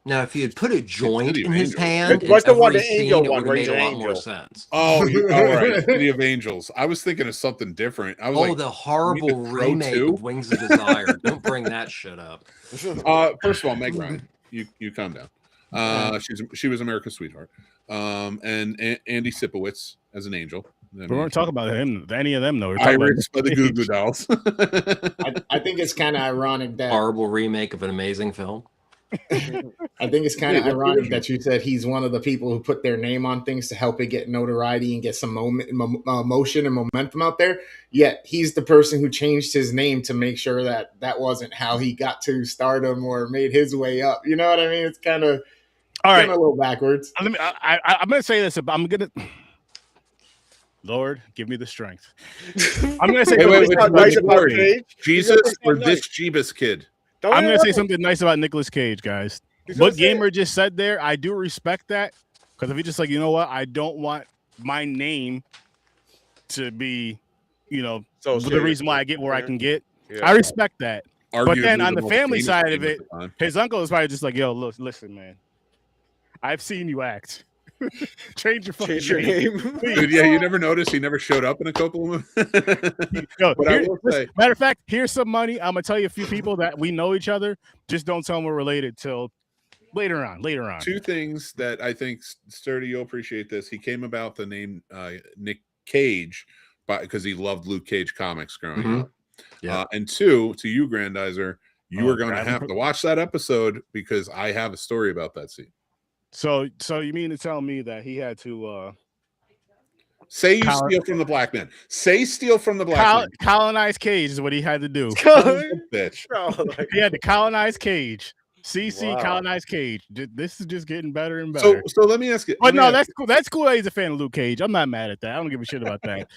Now, if you had put a joint City of in his Angels. hand, What's the one, every the angel scene, it one, would have made Raising a lot more Angel? sense. oh, all right, City of Angels. I was thinking of something different. I was like, The horrible Crow remake 2? of Wings of Desire. Don't bring that shit up. first of all, Meg Ryan, you calm down. She was America's sweetheart. And Andy Sipowicz as an angel. We weren't talking about him, any of them though. We were talking Iris by about the Goo Goo Dolls. I think it's kind of ironic that Horrible remake of an amazing film. I think it's kind of ironic that you said he's one of the people who put their name on things to help it get notoriety and get some motion and momentum out there. Yet he's the person who changed his name to make sure that that wasn't how he got to stardom or made his way up. You know what I mean? It's kind of all right. a little backwards. I'm going to say this. Lord, give me the strength. I'm going to say wait. Jesus or this Jeebus kid? I'm going to say something nice about Nicolas Cage, guys. What Gamer just said there, I do respect that. Because if he's just like, you know what, I don't want my name to be, the reason why I get where I can get. Yeah. I respect that. But then on the family side of it, his uncle is probably just like, yo, look, listen, man. I've seen you act. Change your fucking name. Dude, yeah, you never noticed he never showed up in a couple of them. Matter of fact, here's some money. I'm gonna tell you a few people that we know each other. Just don't tell them we're related till later on. Two things that I think Sturdy, you'll appreciate this. He came about the name Nick Cage because he loved Luke Cage comics growing up. Yeah. And two, to you, Grandizer, you are going to have to watch that episode because I have a story about that scene. So you mean to tell me that he had to say you steal from the black man? Say steal from the black man. Colonize Cage is what he had to do. Bitch. He had to colonize Cage. Colonize Cage. This is just getting better and better. So let me ask you. But no, that's cool. That's cool that he's a fan of Luke Cage. I'm not mad at that. I don't give a shit about that.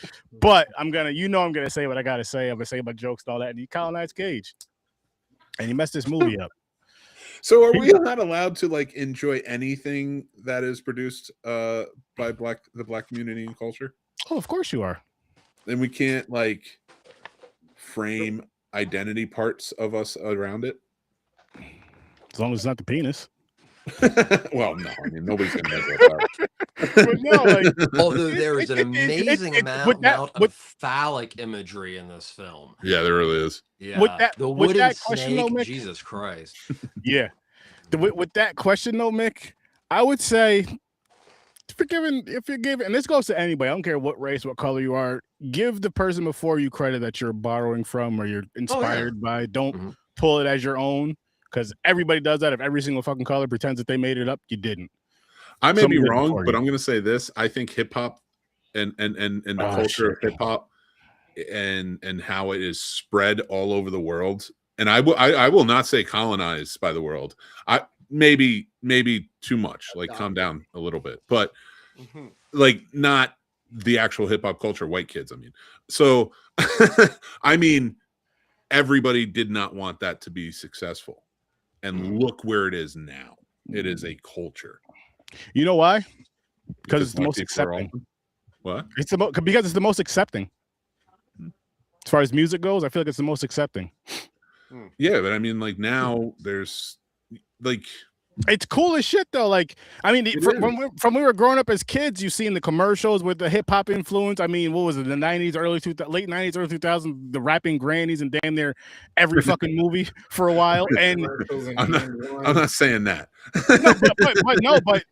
But I'm gonna say what I gotta say. I'm gonna say my jokes and all that. And he colonized Cage. and he messed this movie up. So are we not allowed to like enjoy anything that is produced by the black community and culture? Oh, of course you are. Then we can't like frame identity parts of us around it. As long as it's not the penis. Well, no, I mean nobody's gonna measure that. But no, like, Although there is an amazing amount of phallic imagery in this film. Yeah, there really is. Yeah, the with wooden that snake, question, though, Mick, Jesus Christ. Yeah. With that question, though, Mick, I would say, if you're giving, and this goes to anybody, I don't care what race, what color you are, give the person before you credit that you're borrowing from or you're inspired by. Don't pull it as your own, because everybody does that. If every single fucking color pretends that they made it up, you didn't. I may be wrong, but I'm going to say this. I think hip hop and the culture of hip hop and how it is spread all over the world. And I will not say colonized by the world. I maybe too much. Like calm down a little bit, but like not the actual hip hop culture. White kids. I mean, so I mean, everybody did not want that to be successful, and look where it is now. It is a culture. You know why? Because it's the most accepting. What? Because it's the most accepting. As far as music goes, I feel like it's the most accepting. Yeah, but I mean, like now there's like it's cool as shit though. Like, I mean, from we were growing up as kids, you've seen the commercials with the hip hop influence. I mean, what was it? The '90s, late '90s, early 2000s, the rapping grannies and damn near every fucking movie for a while. And I'm not saying that. But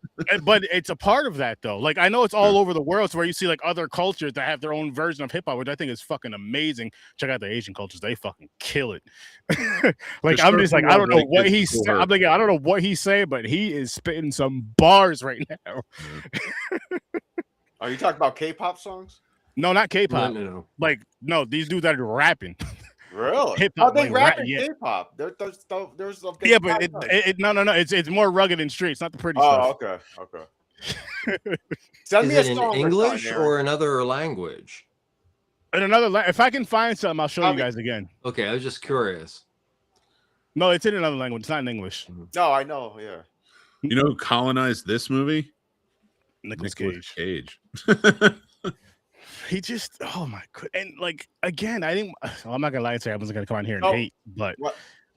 it's a part of that though. Like, I know it's all over the world, so where you see like other cultures that have their own version of hip hop, which I think is fucking amazing. Check out the Asian cultures; they fucking kill it. Like, I'm just like, I don't know what he's. I'm like, I don't know what he's saying, but he is spitting some bars right now. Are you talking about K-pop songs? No, not K-pop. No. Like, no, these dudes that are rapping. Really? Hip-hop, They like, rap in yeah. K-pop. There's Yeah, but no. It's more rugged and straight. It's not the pretty stuff. Oh, okay. Send me a Is it song in English or another language? And if I can find something, I'll show you guys again. Okay, I was just curious. No, it's in another language. It's not in English. No, I know. Yeah. You know who colonized this movie? Nicolas Cage. He just, oh my god, and like again, I'm not gonna lie and say I wasn't gonna come on here and hate, but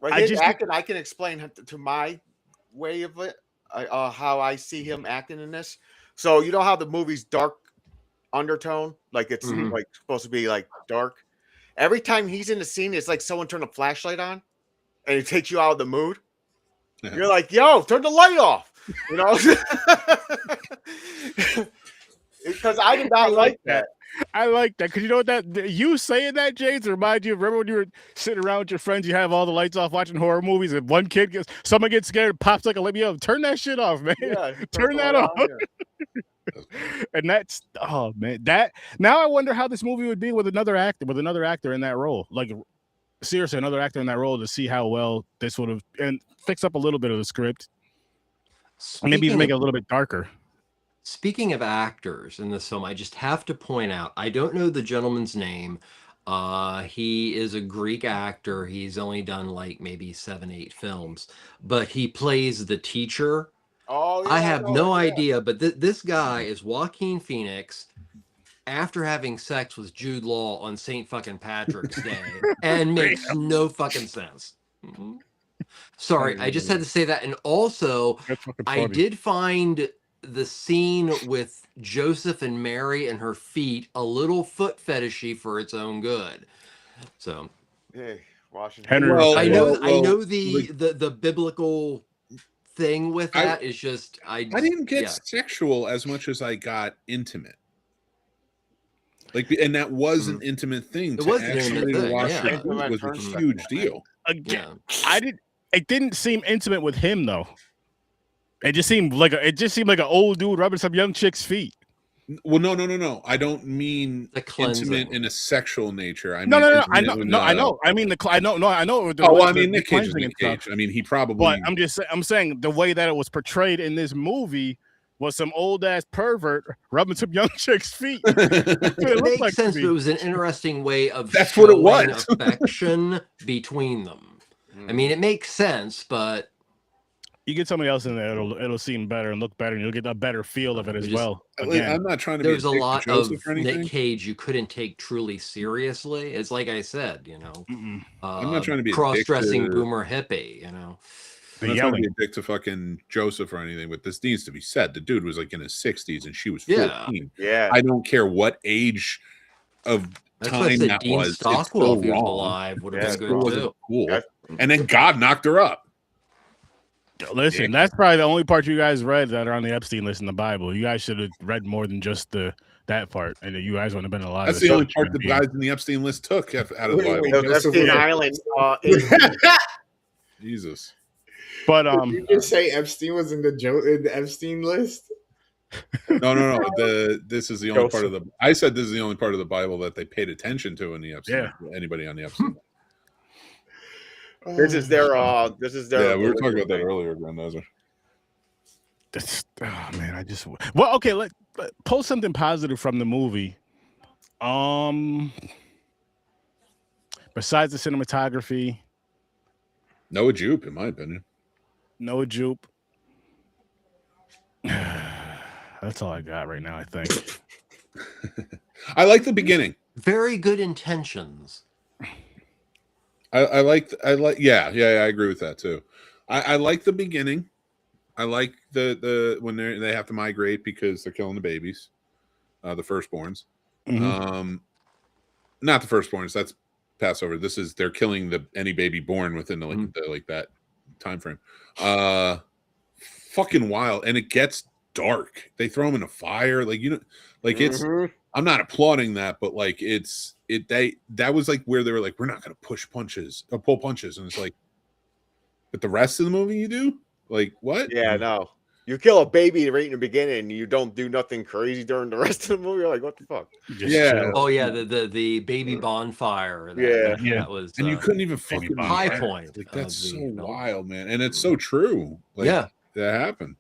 I can explain to my way of it, how I see him acting in this. So you know how the movie's dark undertone, like it's like supposed to be like dark. Every time he's in the scene, it's like someone turned a flashlight on, and it takes you out of the mood. Yeah. You're like, yo, turn the light off, you know. Because I did not like that. I like that because you know what that you saying that, James, remind you. Remember when you were sitting around with your friends, you have all the lights off watching horror movies, and someone gets scared, pops like a light. Yo, turn that shit off, man. Yeah, turn that off. And that's that. Now I wonder how this movie would be with another actor in that role. Like seriously, another actor in that role to see how well this would have and fix up a little bit of the script, maybe even make it a little bit darker. Speaking of actors in this film, I just have to point out, I don't know the gentleman's name. He is a Greek actor. He's only done like maybe 7-8 films, but he plays the teacher. Oh, yeah, I have no idea, but this guy is Joaquin Phoenix after having sex with Jude Law on St. fucking Patrick's Day and makes no fucking sense. Sorry, I just had to say that. And also, I did find the scene with Joseph and Mary and her feet a little foot fetishy for its own good. So, hey, Washington. I know the biblical thing with that is just I didn't get sexual as much as I got intimate. Like, and that was an intimate thing. It was actually watch it was a huge deal. Again, it didn't seem intimate with him though. It just seemed like an old dude rubbing some young chick's feet. Well, no. I don't mean intimate in a sexual nature. I mean, no. I know. I mean, I know. Nick Cage. I mean, he probably. But I'm saying the way that it was portrayed in this movie was some old ass pervert rubbing some young chick's feet. It makes sense. But it was an interesting way of that's what it was. affection between them. I mean, it makes sense, but you get somebody else in there, it'll seem better and look better, and you'll get a better feel of it as well. Again, I'm not trying to be there's a lot of Joseph or Nick anything. Cage you couldn't take truly seriously. It's like I said, you know, I'm not trying to be cross-dressing addicted. boomer hippie, you know. I'm not trying to be a dick to fucking Joseph or anything, but this needs to be said. The dude was like in his 60s and she was 14. Yeah. I don't care what age of That's what I time said. that Dean was. Stockwell, It's if he was still wrong. alive, would have Yeah, been good too. Cool. Yeah. And then God knocked her up. Listen, that's probably the only part you guys read that are on the Epstein list in the Bible. You guys should have read more than just that part, and you guys wouldn't have been alive. That's the only part the guys in the Epstein list took out of the Bible. It was Epstein Island. Jesus. But Did you just say Epstein was in the Epstein list? No. This is the only part of the. I said this is the only part of the Bible that they paid attention to in the Epstein. Yeah. Anybody on the Epstein? This is their. Yeah, we were talking about that earlier, Grandozer. Oh man, okay. Let pull something positive from the movie. Besides the cinematography, Noah Jupe, in my opinion. Noah Jupe. That's all I got right now, I think. I like the beginning. Very good intentions. I like yeah, I agree with that too. I like the beginning. I like the when they have to migrate because they're killing the babies, the firstborns. Mm-hmm. Not the firstborns. That's Passover. This is they're killing any baby born within the that time frame. Fucking wild, and it gets dark. They throw them in a fire, it's. I'm not applauding that, but that was like where they were like, we're not gonna pull punches, and it's like, but the rest of the movie you do like what? Yeah, no. You kill a baby right in the beginning, and you don't do nothing crazy during the rest of the movie. You're like, what the fuck? Chill. Oh yeah, the baby bonfire. That was. And you couldn't even fucking high point. Like that's so wild, man, and it's so true. That happened.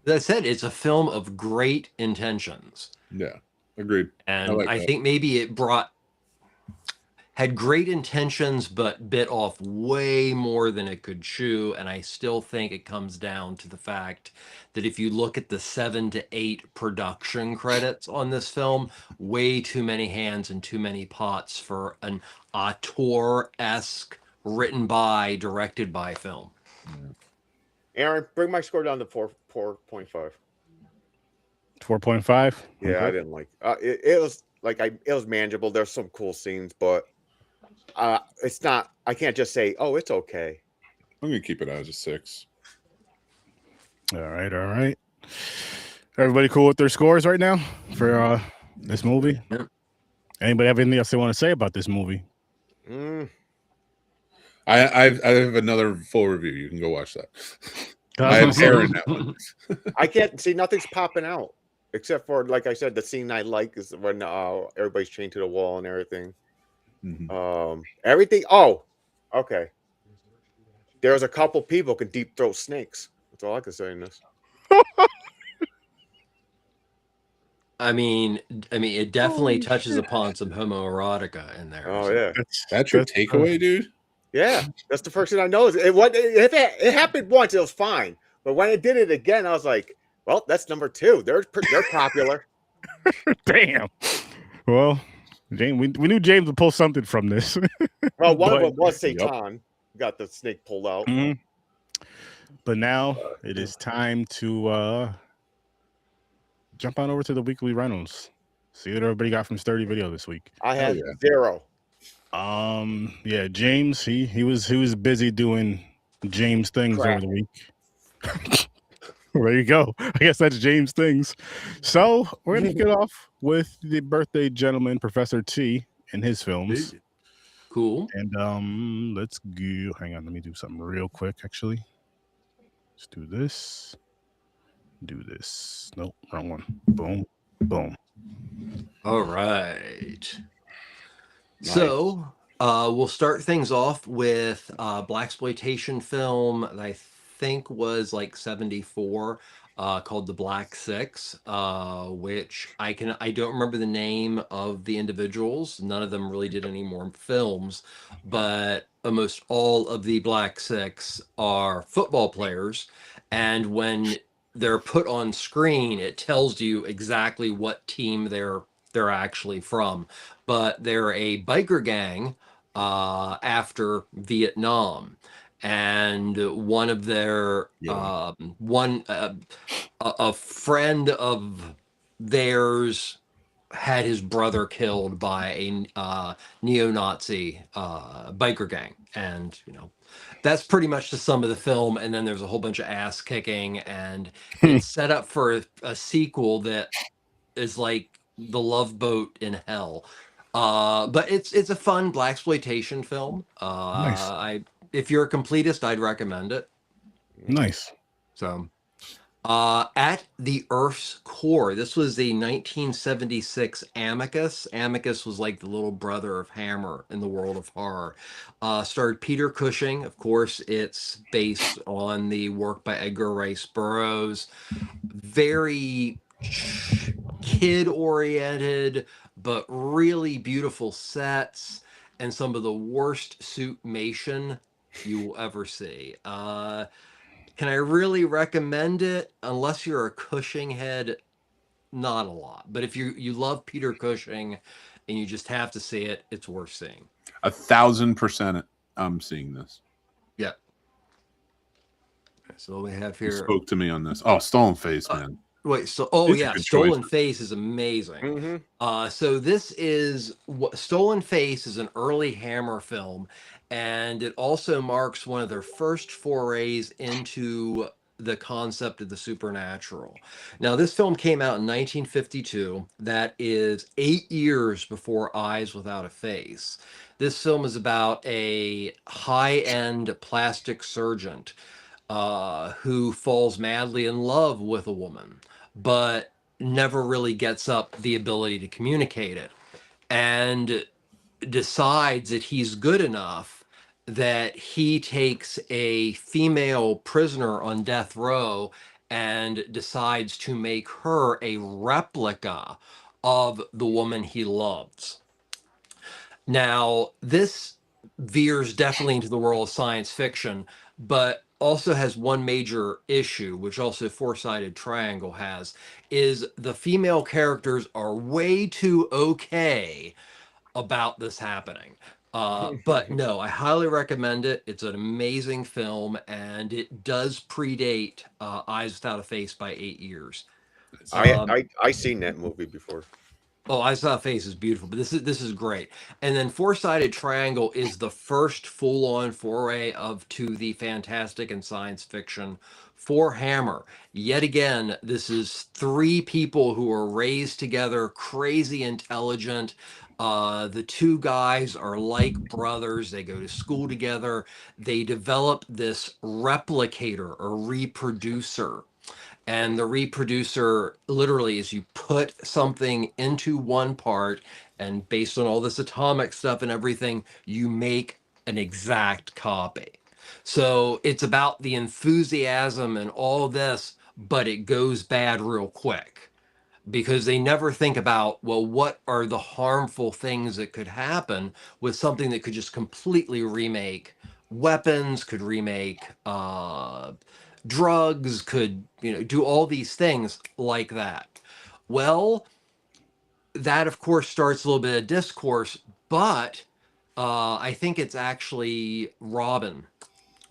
That said, it's a film of great intentions. Yeah, agreed. And I think maybe it had great intentions, but bit off way more than it could chew. And I still think it comes down to the fact that if you look at the 7 to 8 production credits on this film, way too many hands and too many pots for an auteur-esque, written by, directed by film. Yeah. Aaron, bring my score down to 4.5. 4.5. Yeah, okay. I didn't like it. Was it was manageable. There's some cool scenes, but it's not. I can't just say, "Oh, it's okay." I'm gonna keep it as a 6. All right. Everybody cool with their scores right now for this movie? Yep. Anybody have anything else they want to say about this movie? I have another full review. You can go watch that. I have Aaron now. I can't see nothing's popping out except for, like I said, the scene I like is when everybody's chained to the wall and everything. Everything. Oh, okay. There's a couple people can deep throat snakes. That's all I can say in this. I mean, it definitely touches upon some homoerotica in there. Oh yeah, that's your takeaway, dude. Yeah, that's the first thing I noticed. It happened once, it was fine, but when it did it again, I was like, "Well, that's number 2. They're popular." Damn. Well, James, we knew James would pull something from this. Well, one of them was Satan. Got the snake pulled out. But now it is time to jump on over to the weekly rentals. See what everybody got from Sturdy Video this week. I had 0. Yeah, James, he was busy doing James things over the week. There you go. I guess that's James things. So we're gonna kick it off with the birthday gentleman, Professor T, and his films. Cool. And let's go. Hang on, let me do something real quick. Actually, let's do this. Nope, wrong one. Boom. All right. Nice. So we'll start things off with blaxploitation film that I think was like 74, called The Black Six, which I don't remember the name of the individuals. None of them really did any more films, but almost all of the Black Six are football players. And when they're put on screen, it tells you exactly what team they're actually from. But they're a biker gang after Vietnam. And one of their a friend of theirs had his brother killed by a neo-Nazi biker gang, and that's pretty much the sum of the film. And then there's a whole bunch of ass kicking, and it's set up for a sequel that is like The Love Boat in hell. But it's a fun blaxploitation film. Nice. If you're a completist, I'd recommend it. Nice. So, At the Earth's Core. This was the 1976 Amicus. Amicus was like the little brother of Hammer in the world of horror. Starred Peter Cushing. Of course, it's based on the work by Edgar Rice Burroughs. Very kid-oriented, but really beautiful sets and some of the worst suitmation you will ever see. Can I really recommend it? Unless you're a Cushing head, not a lot. But if you love Peter Cushing and you just have to see it, it's worth seeing. 1,000% I'm seeing this. Yeah. So we have here. You spoke to me on this. Oh, Stolen Face, man. Wait, so It's a yeah, good Stolen choice. Face is amazing. Mm-hmm. So this is Stolen Face is an early Hammer film, and it also marks one of their first forays into the concept of the supernatural. Now, this film came out in 1952. That is 8 years before Eyes Without a Face. This film is about a high-end plastic surgeon who falls madly in love with a woman, but never really gets up the ability to communicate it, and decides that he's good enough that he takes a female prisoner on death row and decides to make her a replica of the woman he loves. Now, this veers definitely into the world of science fiction, but also has one major issue, which also Four-Sided Triangle has, is the female characters are way too okay about this happening. But no, I highly recommend it. It's an amazing film, and it does predate Eyes Without a Face by 8 years. I seen that movie before. Oh, Eyes Without a Face is beautiful, but this is great. And then Four-Sided Triangle is the first full-on foray to the fantastic and science fiction for Hammer. Yet again, this is three people who are raised together, crazy intelligent. The two guys are like brothers. They go to school together. They develop this replicator or reproducer. And the reproducer literally is you put something into one part, and based on all this atomic stuff and everything, you make an exact copy. So it's about the enthusiasm and all this, but it goes bad real quick because they never think about, well, what are the harmful things that could happen with something that could just completely remake weapons, could remake drugs, could do all these things like that. Well, that of course starts a little bit of discourse, but I think it's actually Robin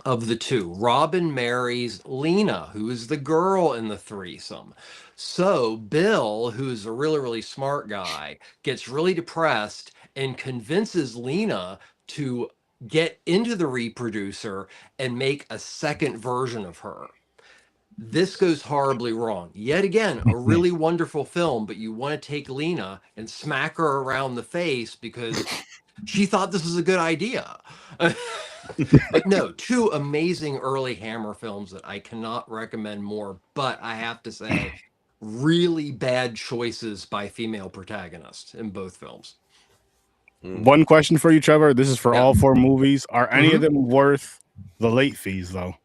of the two. Robin marries Lena, who is the girl in the threesome. So Bill, who's a really, really smart guy, gets really depressed and convinces Lena to get into the reproducer and make a second version of her. This goes horribly wrong. Yet again, a really wonderful film, but you want to take Lena and smack her around the face because she thought this was a good idea. But no, two amazing early Hammer films that I cannot recommend more, but I have to say, really bad choices by female protagonists in both films. One question for you, Trevor. This is for Yeah. all four movies. Are any Mhm. of them worth the late fees, though?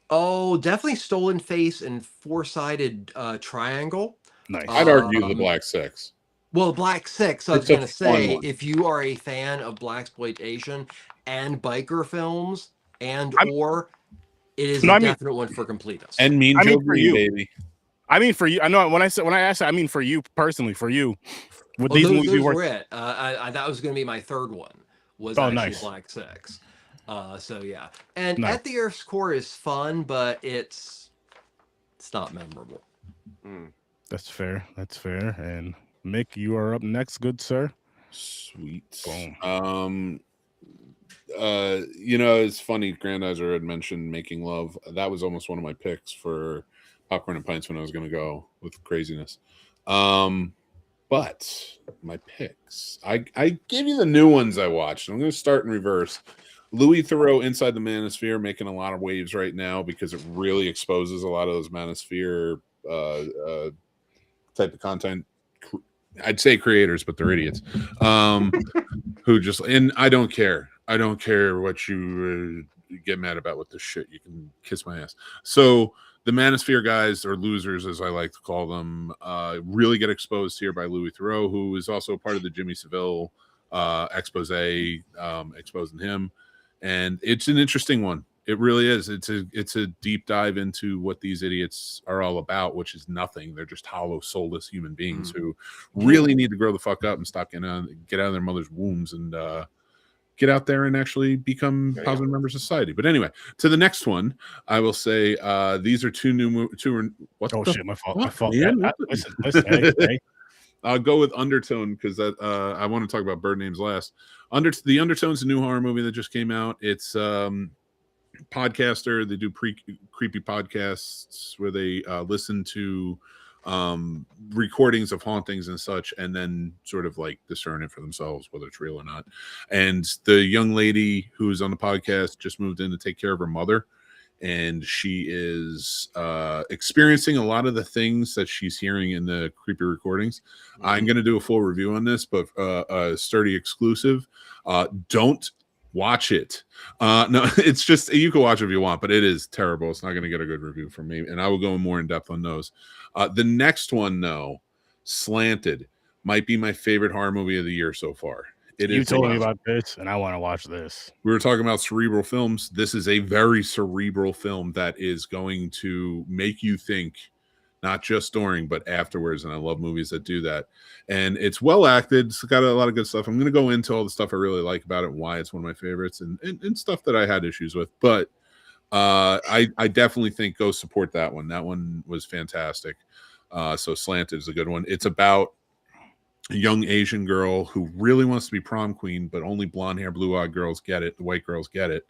Oh, definitely Stolen Face and Four-Sided Triangle. Nice. I'd argue the Um, Black Six. Well, Black Six, I was It's a going to fun say, one. if you are a fan of blaxploitation and biker films, and I'm- or it is No, a I mean- definite one for completists. And Mean I Joe mean, for Green, you. baby. I mean, for you. I know when I asked, I mean for you personally. For you, would these movies be those worth? were it. That was going to be my third one. Was Oh, actually nice. Black Six. So yeah, and Nice. At the Earth's Core is fun, but it's not memorable. That's fair. That's fair. And Mick, you are up next, good sir. Sweet. Boom. You know, it's funny. Grandizer had mentioned Making Love. That was almost one of my picks for Popcorn and Pints when I was going to go with craziness. But my picks, I gave you the new ones I watched. I'm going to start in reverse. Louis Theroux, Inside the Manosphere, making a lot of waves right now because it really exposes a lot of those Manosphere type of content. I'd say creators, but they're idiots. Who just, and I don't care. I don't care what you get mad about with this shit. You can kiss my ass. So the Manosphere guys, or losers as I like to call them, really get exposed here by Louis Theroux, who is also part of the Jimmy Savile expose, exposing him. And it's an interesting one. It really is. It's a deep dive into what these idiots are all about, which is nothing. They're just hollow, soulless human beings who really need to grow the fuck up and stop get out of their mother's wombs and get out there and actually become positive members of society. But anyway, to the next one, I will say these are what? Oh shit, my fault. My fault. Man, Listen, hey. I'll go with Undertone because I want to talk about Bird Names last. The Undertone's a new horror movie that just came out. It's podcaster. They do creepy podcasts where they listen to recordings of hauntings and such, and then sort of like discern it for themselves whether it's real or not. And the young lady who's on the podcast just moved in to take care of her mother, and she is experiencing a lot of the things that she's hearing in the creepy recordings. I'm going to do a full review on this, but a Sturdy exclusive. Don't watch it. No, it's just, you can watch it if you want, but it is terrible. It's not going to get a good review from me, and I will go more in depth on those. The next one, though, Slanted, might be my favorite horror movie of the year so far. You told me about this, and I want to watch this. We were talking about cerebral films. This is a very cerebral film that is going to make you think, not just during, but afterwards. And I love movies that do that. And it's well acted. It's got a lot of good stuff. I'm going to go into all the stuff I really like about it and why it's one of my favorites, and stuff that I had issues with. But I definitely think go support that one. That one was fantastic. So Slanted is a good one. It's about a young Asian girl who really wants to be prom queen, but only blonde hair, blue-eyed girls get it. The white girls get it.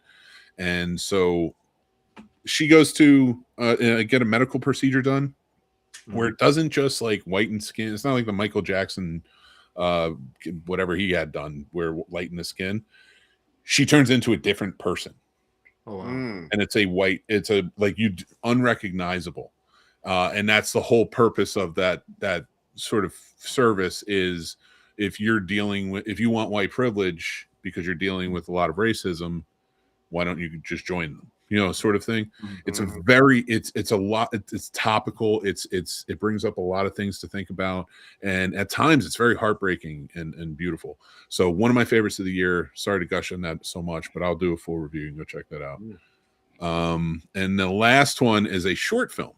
And so she goes to get a medical procedure done where it doesn't just like whiten skin. It's not like the Michael Jackson, whatever he had done, where lighten the skin. She turns into a different person. Oh, wow. And it's unrecognizable. And that's the whole purpose of that sort of service is if you want white privilege because you're dealing with a lot of racism, why don't you just join them? Sort of thing. It's it's a lot. It's topical. It brings up a lot of things to think about. And at times it's very heartbreaking and beautiful. So one of my favorites of the year. Sorry to gush on that so much, but I'll do a full review. You can go check that out. And the last one is a short film.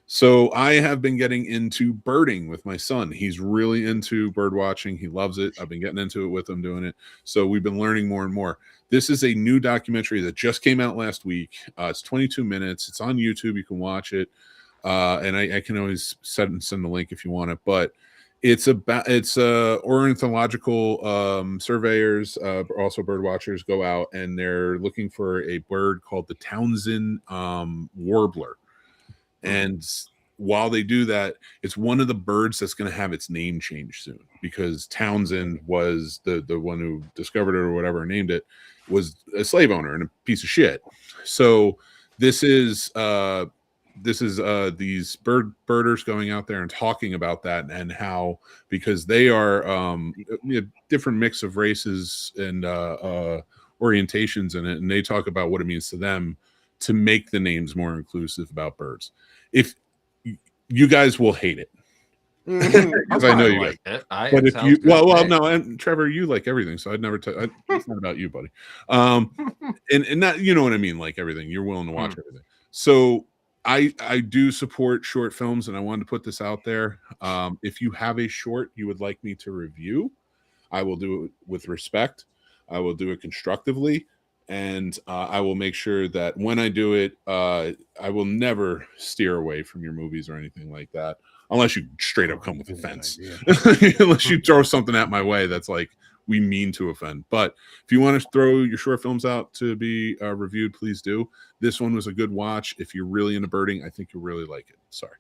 So I have been getting into birding with my son. He's really into bird watching. He loves it. I've been getting into it with him doing it. So we've been learning more and more. This is a new documentary that just came out last week. It's 22 minutes. It's on YouTube. You can watch it. And I can always send the link if you want it. But it's ornithological surveyors, also bird watchers, go out and they're looking for a bird called the Townsend warbler. And while they do that, it's one of the birds that's going to have its name changed soon because Townsend was the one who discovered it or whatever, named it, was a slave owner and a piece of shit. So this is these birders going out there and talking about that and how, because they are a different mix of races and orientations in it, and they talk about what it means to them to make the names more inclusive about birds. If you guys will hate it, because I know you like guys. it. But But it if you, sounds good. well, no, and Trevor, you like everything, so I'd never tell. It's not about you, buddy. And not, you know what I mean, like everything. You're willing to watch everything. So I do support short films, and I wanted to put this out there. If you have a short you would like me to review, I will do it with respect. I will do it constructively, and I will make sure that when I do it, I will never steer away from your movies or anything like that, unless you straight up come with offense. Unless you throw something at my way that's like we mean to offend. But if you want to throw your short films out to be reviewed, please do. This one was a good watch. If you're really into birding, I think you'll really like it. Sorry.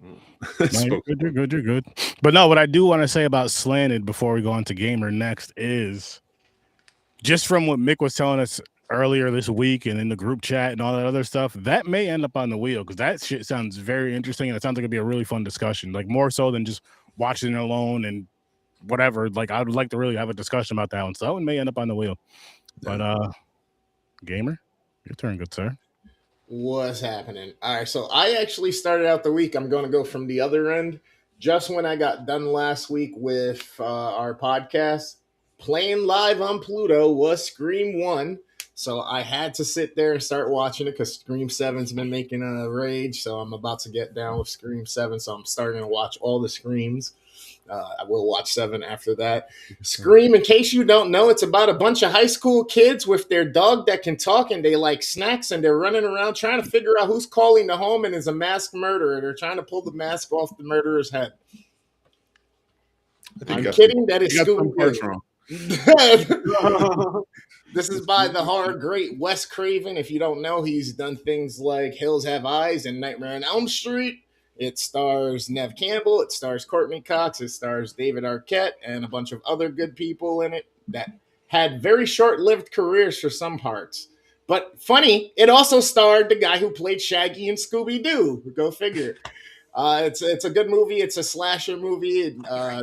No, you're good. But no, what I do want to say about Slanted before we go on to Gamer next is just from what Mick was telling us earlier this week and in the group chat and all that other stuff, that may end up on the wheel, because that shit sounds very interesting, and it sounds like it'd be a really fun discussion, like more so than just watching it alone and whatever. Like, I would like to really have a discussion about that one, so that one may end up on the wheel. But Gamer, your turn, good sir. What's happening? All right, so I actually started out the week. I'm going to go from the other end. Just when I got done last week with our podcast, playing live on Pluto was Scream 1. So I had to sit there and start watching it because Scream 7's been making a rage. So I'm about to get down with Scream 7. So I'm starting to watch all the Screams. I will watch 7 after that. Scream, in case you don't know, it's about a bunch of high school kids with their dog that can talk, and they like snacks, and they're running around trying to figure out who's calling the home and is a masked murderer. They're trying to pull the mask off the murderer's head. I'm kidding. That is Scooby-Doo. This is by the horror great Wes Craven. If you don't know, he's done things like Hills Have Eyes and Nightmare on Elm Street. It stars Nev Campbell, it stars Courtney Cox, it stars David Arquette, and a bunch of other good people in it that had very short-lived careers for some parts. But funny, it also starred the guy who played Shaggy in Scooby-Doo. Go figure. It's a good movie. It's a slasher movie.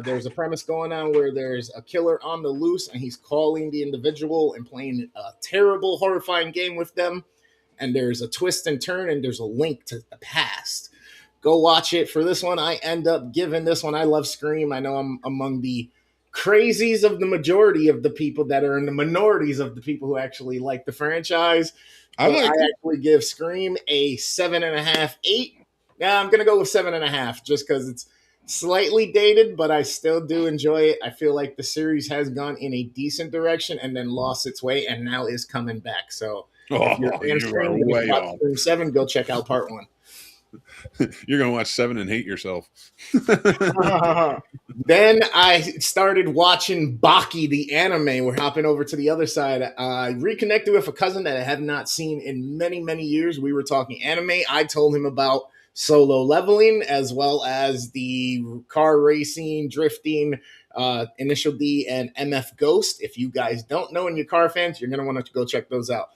There's a premise going on where there's a killer on the loose, and he's calling the individual and playing a terrible, horrifying game with them. And there's a twist and turn, and there's a link to the past. Go watch it. For this one, I end up giving this one. I love Scream. I know I'm among the crazies of the majority of the people that are in the minorities of the people who actually like the franchise. I actually give Scream a 7.5, 8. Yeah, I'm going to go with 7.5 just because it's slightly dated, but I still do enjoy it. I feel like the series has gone in a decent direction and then lost its way and now is coming back. So if you're a fan of Scream, watch Scream 7, go check out part 1. You're going to watch 7 and hate yourself. Then I started watching Baki, the anime. We're hopping over to the other side. I reconnected with a cousin that I have not seen in many, many years. We were talking anime. I told him about Solo Leveling as well as the car racing, drifting, Initial D, and MF Ghost. If you guys don't know and you're car fans, you're going to want to go check those out.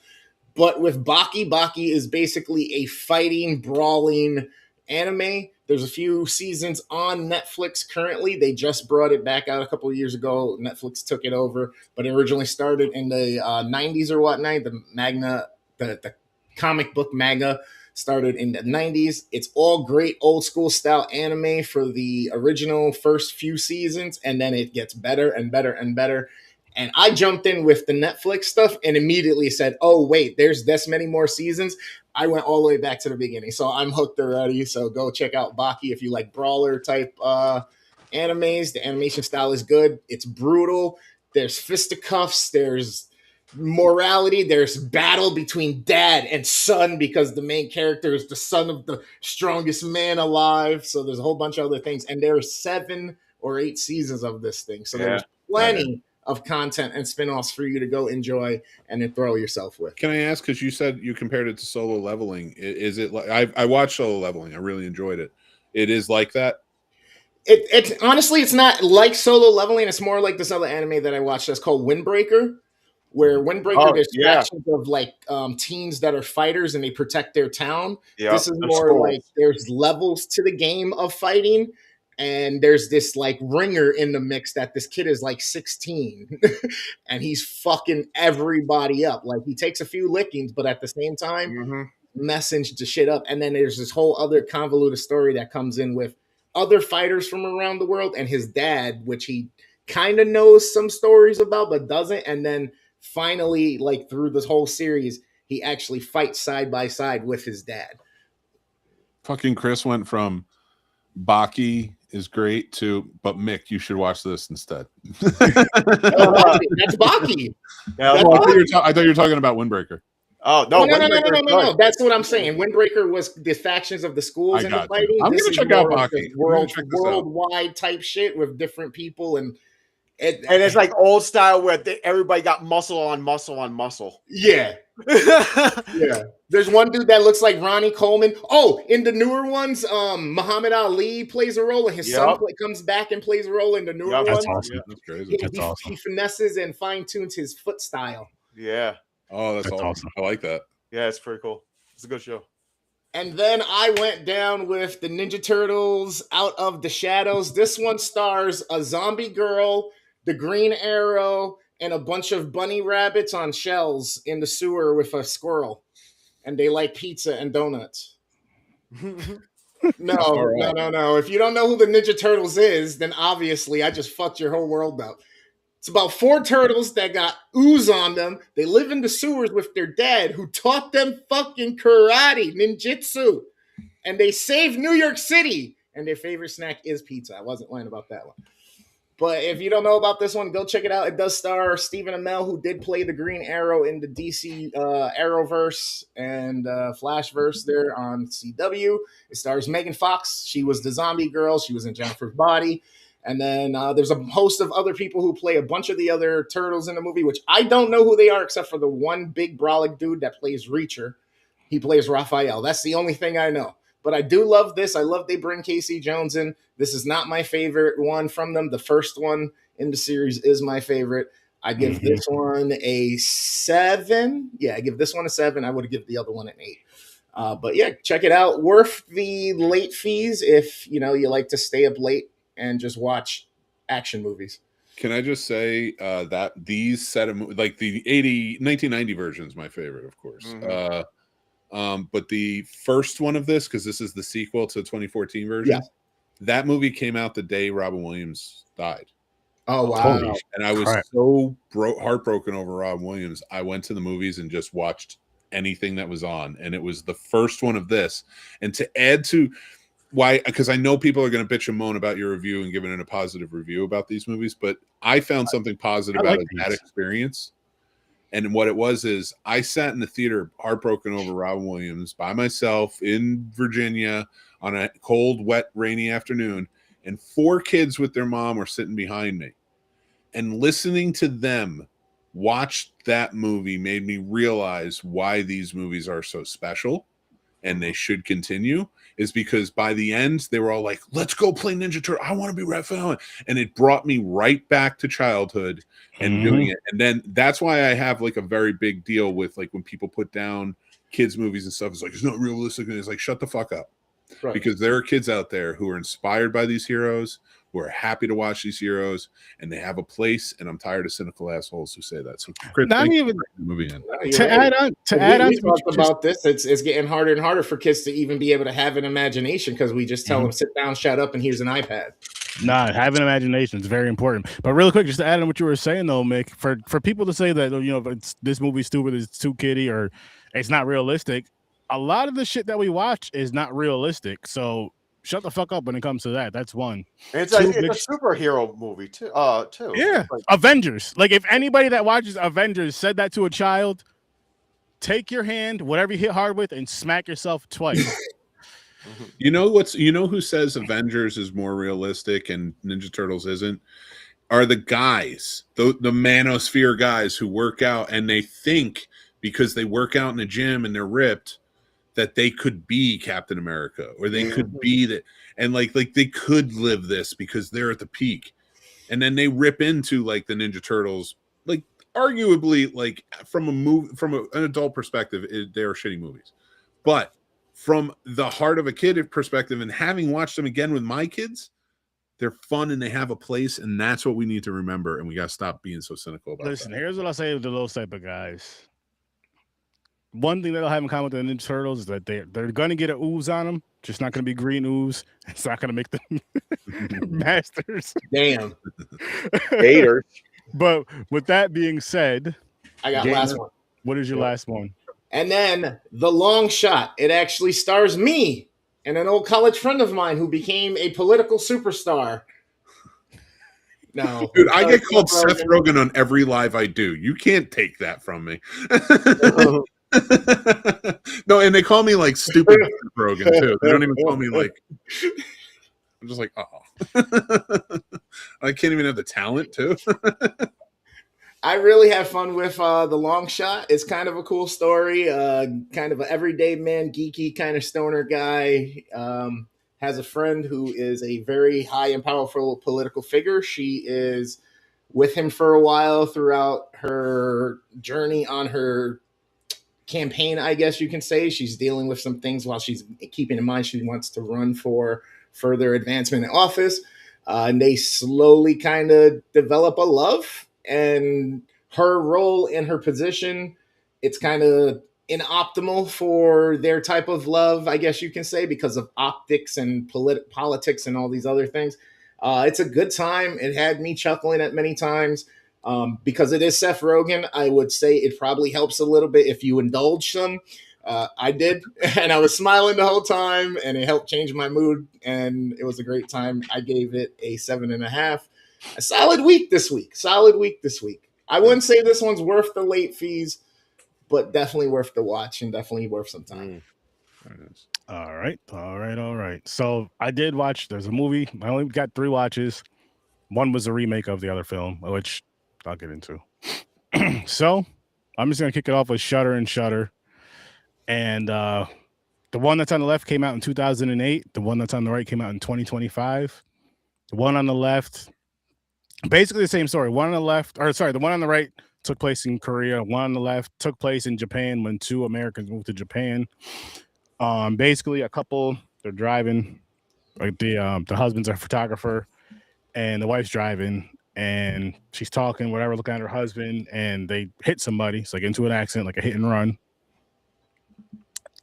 But with Baki is basically a fighting, brawling anime. There's a few seasons on Netflix currently. They just brought it back out a couple of years ago. Netflix took it over, but it originally started in the 90s or whatnot. The comic book manga started in the 90s. It's all great old school style anime for the original first few seasons, and then it gets better and better and better. And I jumped in with the Netflix stuff and immediately said, oh, wait, there's this many more seasons. I went all the way back to the beginning. So I'm hooked already. So go check out Baki if you like brawler type animes. The animation style is good. It's brutal. There's fisticuffs. There's morality. There's battle between dad and son because the main character is the son of the strongest man alive. So there's a whole bunch of other things. And there are 7 or 8 seasons of this thing. So there's plenty of content and spin-offs for you to go enjoy and then throw yourself with. Can I ask, because you said you compared it to Solo Leveling, is it like I watched Solo Leveling, I really enjoyed it. It is like that? It's honestly, it's not like Solo Leveling. It's more like this other anime that I watched that's called Windbreaker, where Windbreaker, there's factions of like teams that are fighters and they protect their town. This is more like there's levels to the game of fighting. And there's this like ringer in the mix that this kid is like 16 and he's fucking everybody up. Like he takes a few lickings, but at the same time, messing the shit up. And then there's this whole other convoluted story that comes in with other fighters from around the world and his dad, which he kind of knows some stories about but doesn't. And then finally, like through this whole series, he actually fights side by side with his dad. Fucking Chris went from Baki is great to, but Mick, you should watch this instead. That's Baki. Yeah, I thought you were talking about Windbreaker. Oh no, no! That's what I'm saying. Windbreaker was the factions of the schools and the fighting. I'm gonna check out Baki. Worldwide type shit with different people and it's like old style where everybody got muscle on muscle on muscle. Yeah. Yeah. There's one dude that looks like Ronnie Coleman. Oh, in the newer ones, Muhammad Ali plays a role, and his son comes back and plays a role in the newer ones. That's awesome. Yeah, that's crazy. He finesses and fine tunes his foot style. Yeah. Oh, that's awesome. I like that. Yeah, it's pretty cool. It's a good show. And then I went down with the Ninja Turtles Out of the Shadows. This one stars a zombie girl, the Green Arrow, and a bunch of bunny rabbits on shells in the sewer with a squirrel. And they like pizza and donuts. No. If you don't know who the Ninja Turtles is, then obviously I just fucked your whole world up. It's about 4 turtles that got ooze on them. They live in the sewers with their dad who taught them fucking karate, ninjutsu. And they saved New York City. And their favorite snack is pizza. I wasn't lying about that one. But if you don't know about this one, go check it out. It does star Stephen Amell, who did play the Green Arrow in the DC Arrowverse and Flashverse there on CW. It stars Megan Fox. She was the zombie girl. She was in Jennifer's Body. And then there's a host of other people who play a bunch of the other turtles in the movie, which I don't know who they are except for the one big brolic dude that plays Reacher. He plays Raphael. That's the only thing I know. But I do love this. I love they bring Casey Jones in. This is not my favorite one from them. The first one in the series is my favorite. I give this one a 7. Yeah, I give this one a 7. I would give the other one an 8. But yeah, check it out. Worth the late fees if you like to stay up late and just watch action movies. Can I just say that these set of like the 1990 version is my favorite, of course. But the first one of this, because this is the sequel to the 2014 version, that movie came out the day Robin Williams died. Oh, wow. And I was so heartbroken over Robin Williams. I went to the movies and just watched anything that was on. And it was the first one of this. And to add to why, because I know people are going to bitch and moan about your review and giving it a positive review about these movies, but I found something positive about that experience. And what it was is I sat in the theater heartbroken over Robin Williams by myself in Virginia on a cold, wet, rainy afternoon, and 4 kids with their mom were sitting behind me. And listening to them watch that movie made me realize why these movies are so special and they should continue, is because by the end, they were all like, let's go play Ninja Turtle. I want to be Raphael. And it brought me right back to childhood and doing it. And then that's why I have like a very big deal with like when people put down kids' movies and stuff. It's like, it's not realistic. And it's like, shut the fuck up. Right. Because there are kids out there who are inspired by these heroes, who are happy to watch these heroes, and they have a place. And I'm tired of cynical assholes who say that. So, Chris, not even the movie in. To add on, we talked about this. It's getting harder and harder for kids to even be able to have an imagination because we just tell them sit down, shut up, and here's an iPad. Nah, having an imagination is very important. But really quick, just to add on what you were saying though, Mick, for people to say that this movie's stupid, it's too kiddie, or it's not realistic. A lot of the shit that we watch is not realistic. So shut the fuck up when it comes to that. That's one. It's a superhero movie too. Yeah, like, Avengers. Like if anybody that watches Avengers said that to a child, take your hand, whatever you hit hard with, and smack yourself twice. You know who says Avengers is more realistic and Ninja Turtles isn't? Are the guys, the manosphere guys who work out and they think because they work out in the gym and they're ripped that they could be Captain America or they could be that, and like they could live this because they're at the peak, and then they rip into like the Ninja Turtles, like arguably like from an adult perspective, they are shitty movies, but from the heart of a kid perspective and having watched them again with my kids, they're fun and they have a place, and that's what we need to remember, and we got to stop being so cynical about Listen, here's what I say to those type of guys. one thing they'll have in common with the Ninja Turtles is that they're going to get an ooze on them, just not going to be green ooze. It's not going to make them masters. Damn. Haters. But with that being said, I got Gamer, last one. what is your last one? And then The Long Shot. It actually stars me and an old college friend of mine who became a political superstar. No. Dude, I get called Seth Rogen on every live I do. You can't take that from me. No, and they call me like stupid Seth Rogen too. They don't even call me like. I'm just like, oh, I can't even have the talent too. I really have fun with The Long Shot. It's kind of a cool story. Kind of an everyday man, geeky kind of stoner guy. Has a friend who is a very high and powerful political figure. She is with him for a while throughout her journey on her campaign, I guess you can say. She's dealing with some things while she's keeping in mind she wants to run for further advancement in office. And they slowly kind of develop a love, and her role in her position, it's kind of inoptimal for their type of love, I guess you can say, because of optics and politics and all these other things. It's a good time. It had me chuckling at many times. Because it is Seth Rogen, I would say it probably helps a little bit if you indulge some. I did, and I was smiling the whole time, and it helped change my mood, and it was a great time. I gave it a 7.5. A solid week this week. I wouldn't say this one's worth the late fees, but definitely worth the watch and definitely worth some time. All right. So I did watch. There's a movie. I only got 3 watches. One was a remake of the other film, which I'll get into. So I'm just gonna kick it off with Shudder and Shudder. And the one that's on the left came out in 2008. The one that's on the right came out in 2025. The one on the left, basically the same story. The one on the right took place in Korea. One on the left took place in Japan when 2 Americans moved to Japan. Basically a couple, they're driving. Like the husband's a photographer, and the wife's driving, and she's talking, whatever, looking at her husband, and they hit somebody. It's like into an accident, like a hit and run.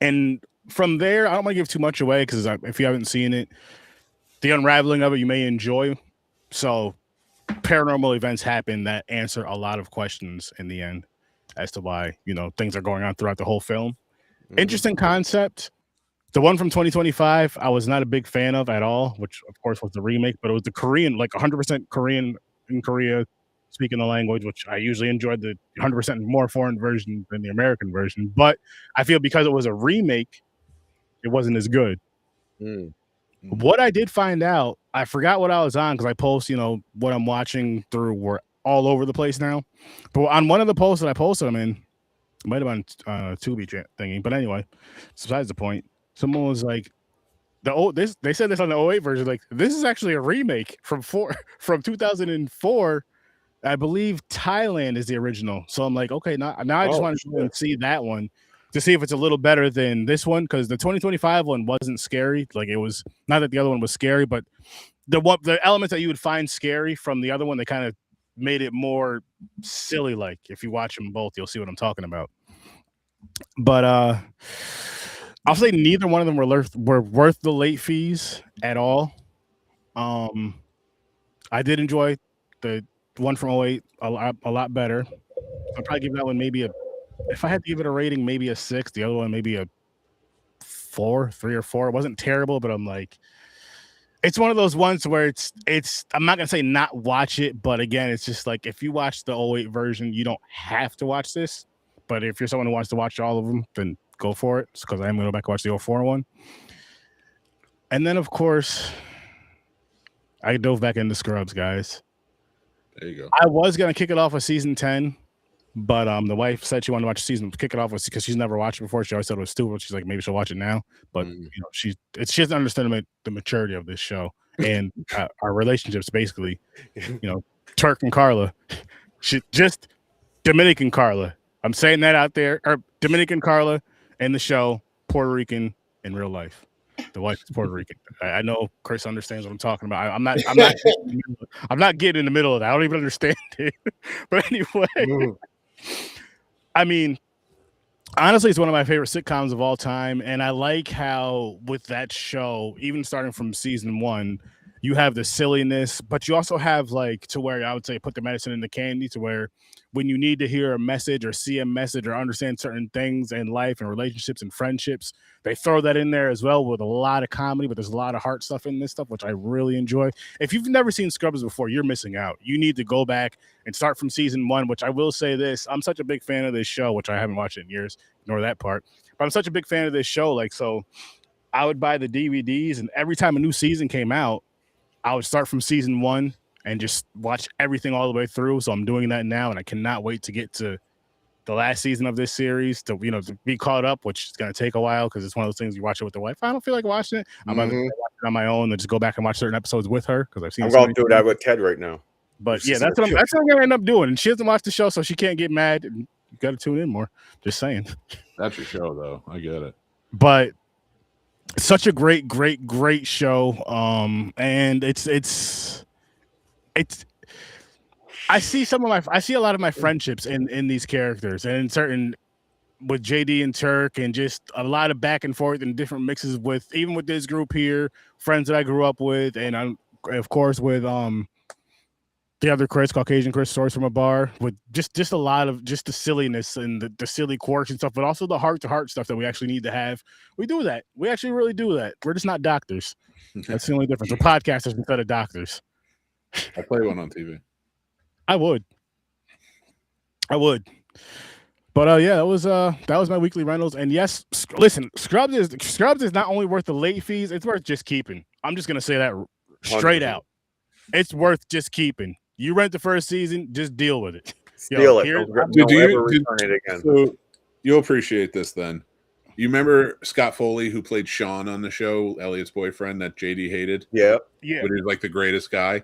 And from there, I don't want to give too much away because if you haven't seen it, the unraveling of it you may enjoy. So paranormal events happen that answer a lot of questions in the end as to why, things are going on throughout the whole film. Interesting concept. The one from 2025, I was not a big fan of at all, which of course was the remake, but it was the Korean, like 100% Korean in Korea, speaking the language, which I usually enjoyed the 100% more foreign version than the American version. But I feel because it was a remake, it wasn't as good. What I did find out, I forgot what I was on because I post, what I'm watching through. We're all over the place now. But on one of the posts that I posted them in, it might have been Tubi thingy. But anyway, besides the point, someone was like, they said this on the 08 version, like, this is actually a remake from 2004. I believe Thailand is the original. So I'm like, okay, now I just want to go and see that one to see if it's a little better than this one, because the 2025 one wasn't scary. Like, it was not that the other one was scary, but the elements that you would find scary from the other one, they kind of made it more silly. Like, if you watch them both, you'll see what I'm talking about. But I'll say neither one of them were worth the late fees at all. I did enjoy the one from 08 a lot better. I'll probably give that one if I had to give it a rating, maybe a 6. The other one maybe a 3 or 4. It wasn't terrible, but I'm like, it's one of those ones where it's I'm not gonna say not watch it, but again, it's just like, if you watch the 08 version, you don't have to watch this. But if you're someone who wants to watch all of them, then go for it, because I am gonna go back and watch the 04 one. And then of course, I dove back into Scrubs, guys. There you go. I was gonna kick it off with season 10, but the wife said she wanted to watch the season, kick it off with, because she's never watched it before. She always said it was stupid. She's like, maybe she'll watch it now, but she doesn't understand the maturity of this show and our relationships. Basically, Turk and Carla, just Dominican Carla. I'm saying that out there, or Dominican Carla in the show, Puerto Rican in real life. The wife is Puerto Rican. I know Chris understands what I'm talking about. I'm not getting in the middle of that. I don't even understand it. But anyway, I mean, Honestly, it's one of my favorite sitcoms of all time, and I like how with that show, even starting from season 1, you have the silliness, but you also have like to where I would say put the medicine in the candy to where when you need to hear a message or see a message or understand certain things in life and relationships and friendships, they throw that in there as well with a lot of comedy, but there's a lot of heart stuff in this stuff, which I really enjoy. If you've never seen Scrubs before, you're missing out. You need to go back and start from season 1, which I will say this, I'm such a big fan of this show, which I haven't watched in years, ignore that part, but I'm such a big fan of this show. Like, so I would buy the DVDs, and every time a new season came out, I would start from season 1 and just watch everything all the way through. So I'm doing that now, and I cannot wait to get to the last season of this series to to be caught up, which is going to take a while because it's one of those things you watch it with the wife. I don't feel like watching it. I'm going to watch it on my own and just go back and watch certain episodes with her because I've seen. I'm going to do that with Ted right now. But yeah, that's what I'm going to end up doing. And she doesn't watch the show, so she can't get mad. You got to tune in more. Just saying. That's your show, though. I get it. But such a great show. And it's I see a lot of my friendships in these characters and in certain with JD and Turk, and just a lot of back and forth and different mixes with even with this group here, friends that I grew up with, and I'm of course with the other Chris, Caucasian Chris, Stories from a Bar, with just a lot of just the silliness and the silly quirks and stuff, but also the heart-to-heart stuff that we actually need to have. We do that. We actually really do that. We're just not doctors. That's the only difference. We're podcasters instead of doctors. I play one on TV. I would. But yeah, that was my weekly rentals. And yes, listen, Scrubs is not only worth the late fees, it's worth just keeping. I'm just gonna say that straight 100%. Out. It's worth just keeping. You rent the first season, just deal with it. Steal it. Return it again. So you'll appreciate this then. You remember Scott Foley, who played Sean on the show, Elliot's boyfriend that JD hated? Yeah. But he's like the greatest guy.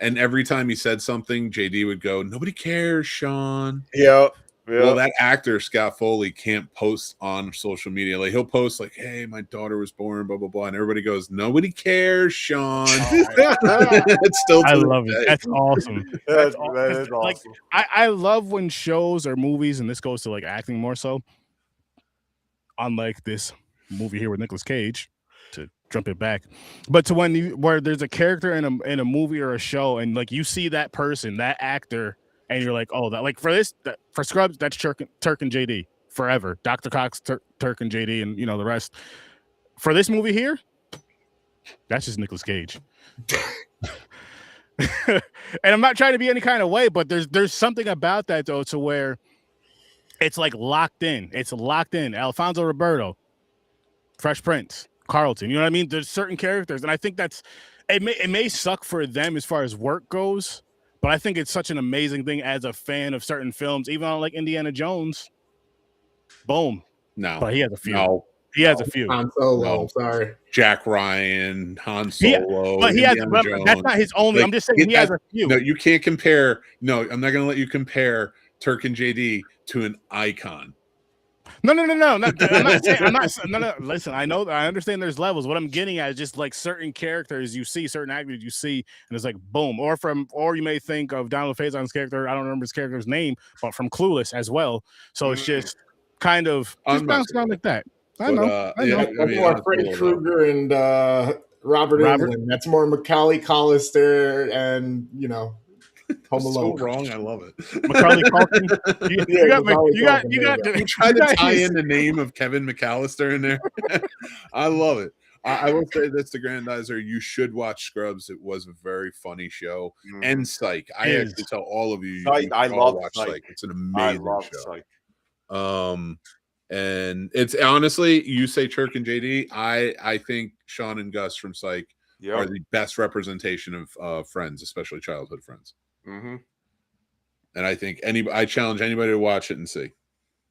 And every time he said something, JD would go, "Nobody cares, Sean." Yeah. Well, that actor, Scott Foley, can't post on social media. Like, he'll post like, "Hey, my daughter was born, blah, blah, blah." And everybody goes, "Nobody cares, Sean." It's still I love it. That's awesome. That is awesome. Like, I love when shows or movies, and this goes to like acting more so, unlike this movie here with Nicolas Cage, to jump it back, but to where there's a character in a movie or a show, and like you see that person, that actor, and you're like, oh, that like for Scrubs, that's Turk and JD forever. Dr. Cox, Turk and JD, and the rest. For this movie here, that's just Nicolas Cage. And I'm not trying to be any kind of way, but there's something about that though, to where it's like locked in. It's locked in. Alfonso Roberto, Fresh Prince, Carlton. You know what I mean? There's certain characters, and I think that's it may suck for them as far as work goes, but I think it's such an amazing thing as a fan of certain films, even on like Indiana Jones. Boom. No. But he has a few. No. He has a few. Han Solo, no. Sorry. Jack Ryan, Han Solo. But he has, that's not his only. Like, I'm just saying he has a few. No, you can't compare. No, I'm not going to let you compare Turk and JD to an icon. No. I'm not saying. No. Listen, I understand there's levels. What I'm getting at is just like certain characters you see, certain actors you see, and it's like boom. Or you may think of Donald Faison's character. I don't remember his character's name, but from Clueless as well. So it's just kind of just bounce around like that. I know. Yeah, more Freddy Krueger and Robert Englund. That's more Macaulay Collister and Home Alone. So wrong, I love it. Macaulay Culkin. You got. You tried to tie in the name of Kevin McAllister in there. I love it. I will say this to Grandizer: you should watch Scrubs. It was a very funny show. And Psych. I actually tell all of you, I love watch Psych. It's an amazing show. Psych. And it's honestly, you say Turk and JD. I think Sean and Gus from Psych are the best representation of friends, especially childhood friends. Mm-hmm. And I think I challenge anybody to watch it and see.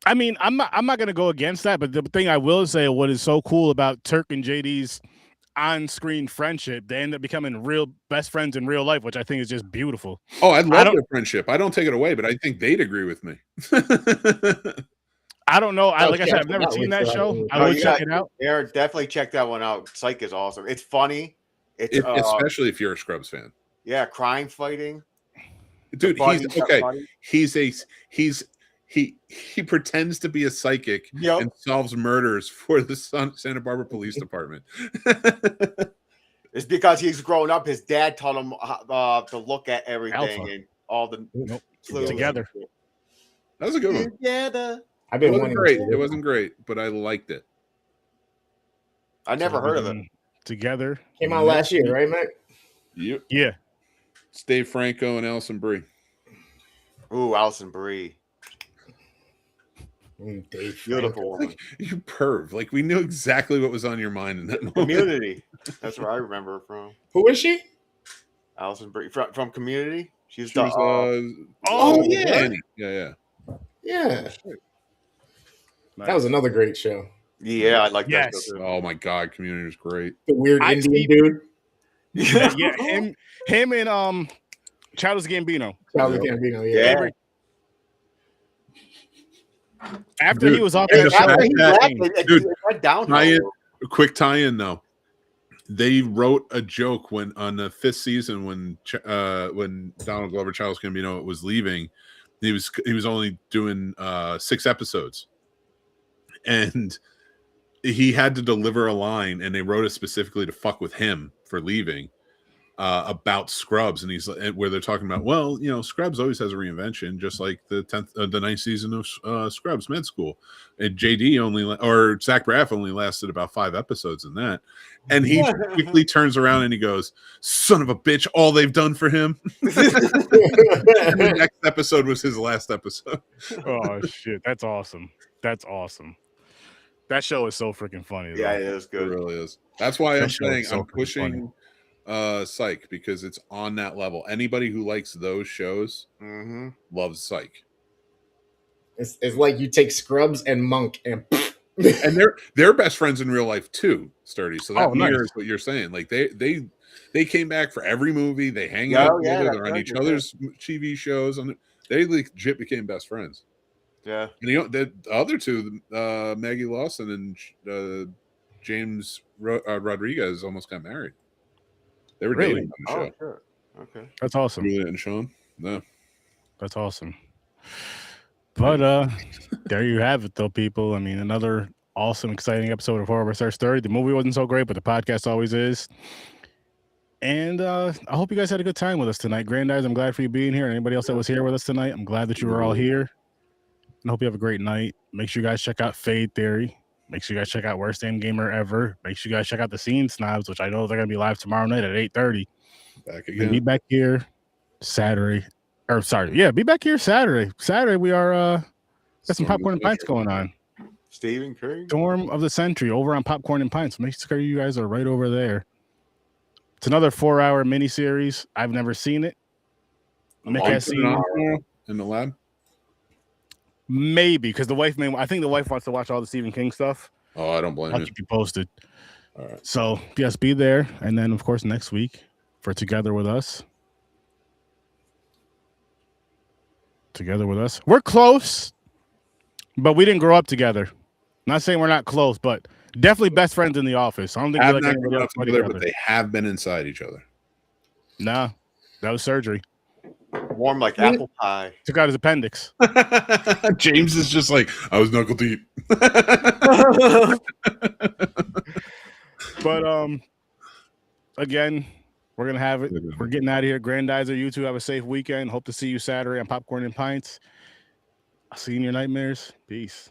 I mean, I'm not going to go against that, but the thing I will say, what is so cool about Turk and JD's on-screen friendship, they end up becoming real best friends in real life, which I think is just beautiful. Oh, I love their friendship. I don't take it away, but I think they'd agree with me. I don't know. Like I said, I've never seen that show. I would check it out. Aaron, definitely check that one out. Psych is awesome. It's funny. It's especially if you're a Scrubs fan. Yeah, crime fighting. Dude, he's okay. he pretends to be a psychic and solves murders for the Santa Barbara Police Department. It's because he's grown up. His dad taught him to look at everything Alpha. and all the clues. Together. That was a good one. Together. It wasn't great. It wasn't great, but I liked it. I never heard of it. Together. Came out last year, right, Mac? Yep. Yeah. It's Dave Franco and Alison Brie. Ooh, Alison Brie. Dave Beautiful woman. Like, you perv. Like, we knew exactly what was on your mind in that moment. Community. That's where I remember her from. Who is she? Alison Brie from Community. She was yeah. Yeah. Nice. That was another great show. Yeah, I like that show too. Oh my God, Community was great. The weird Indian dude. Yeah, him and Childish Gambino. Childish Gambino, yeah. After he was off that show, quick tie-in though. They wrote a joke when on the 5th season when Donald Glover, Childish Gambino was leaving. He was only doing 6 episodes, and he had to deliver a line, and they wrote it specifically to fuck with him for leaving. About Scrubs, and he's where they're talking about, well, you know, Scrubs always has a reinvention, just like the 9th season of Scrubs Med School, and Zach Braff only lasted about 5 episodes in that, and he quickly turns around and he goes, "Son of a bitch! All they've done for him." And the next episode was his last episode. Oh shit, that's awesome! That's awesome. That show is so freaking funny. Though. Yeah, it is good. It really is. That's why I'm saying I'm pushing. Psych, because it's on that level. Anybody who likes those shows loves Psych. It's like you take Scrubs and Monk and they're best friends in real life too, Sturdy. So that mirrors what you're saying. Like they came back for every movie. They hang out together. They're on each other's TV shows. They legit became best friends. Yeah. And you know the other two, Maggie Lawson and James Rodriguez, almost got married. They were dating on the show. Sure. Okay. That's awesome. Julia and Sean. No. That's awesome. But there you have it, though, people. I mean, another awesome, exciting episode of Horror vs. 30. The movie wasn't so great, but the podcast always is. And I hope you guys had a good time with us tonight. Grandize, I'm glad for you being here. And anybody else that was here with us tonight, I'm glad that you were all here. And I hope you have a great night. Make sure you guys check out Fade Theory. Make sure you guys check out Worst Damn Gamer Ever. Make sure you guys check out the Scene Snobs, which I know they're going to be live tomorrow night at 8:30. Back again. Be back here Saturday. Or sorry, yeah, be back here Saturday. Saturday we are got some Popcorn and Pints going on. Stephen Curry. Storm of the Century over on Popcorn and Pints. Make sure you guys are right over there. It's another 4-hour miniseries. I've never seen it. Mick has seen it in the lab. Maybe because I think the wife wants to watch all the Stephen King stuff. Oh, I don't blame you. I'll keep you posted. All right. So yes, be there, and then of course next week for Together with Us. Together with Us, we're close, but we didn't grow up together. Not saying we're not close, but definitely best friends in the office. I don't think Have we're like not grown up together, but they have been inside each other. Nah, that was surgery. Warm like apple pie. Took out his appendix. James is just like, I was knuckle deep. But again, we're gonna have it. We're getting out of here. Grandizer, you two have a safe weekend. Hope to see you Saturday on Popcorn and Pints. I'll see you in your nightmares. Peace.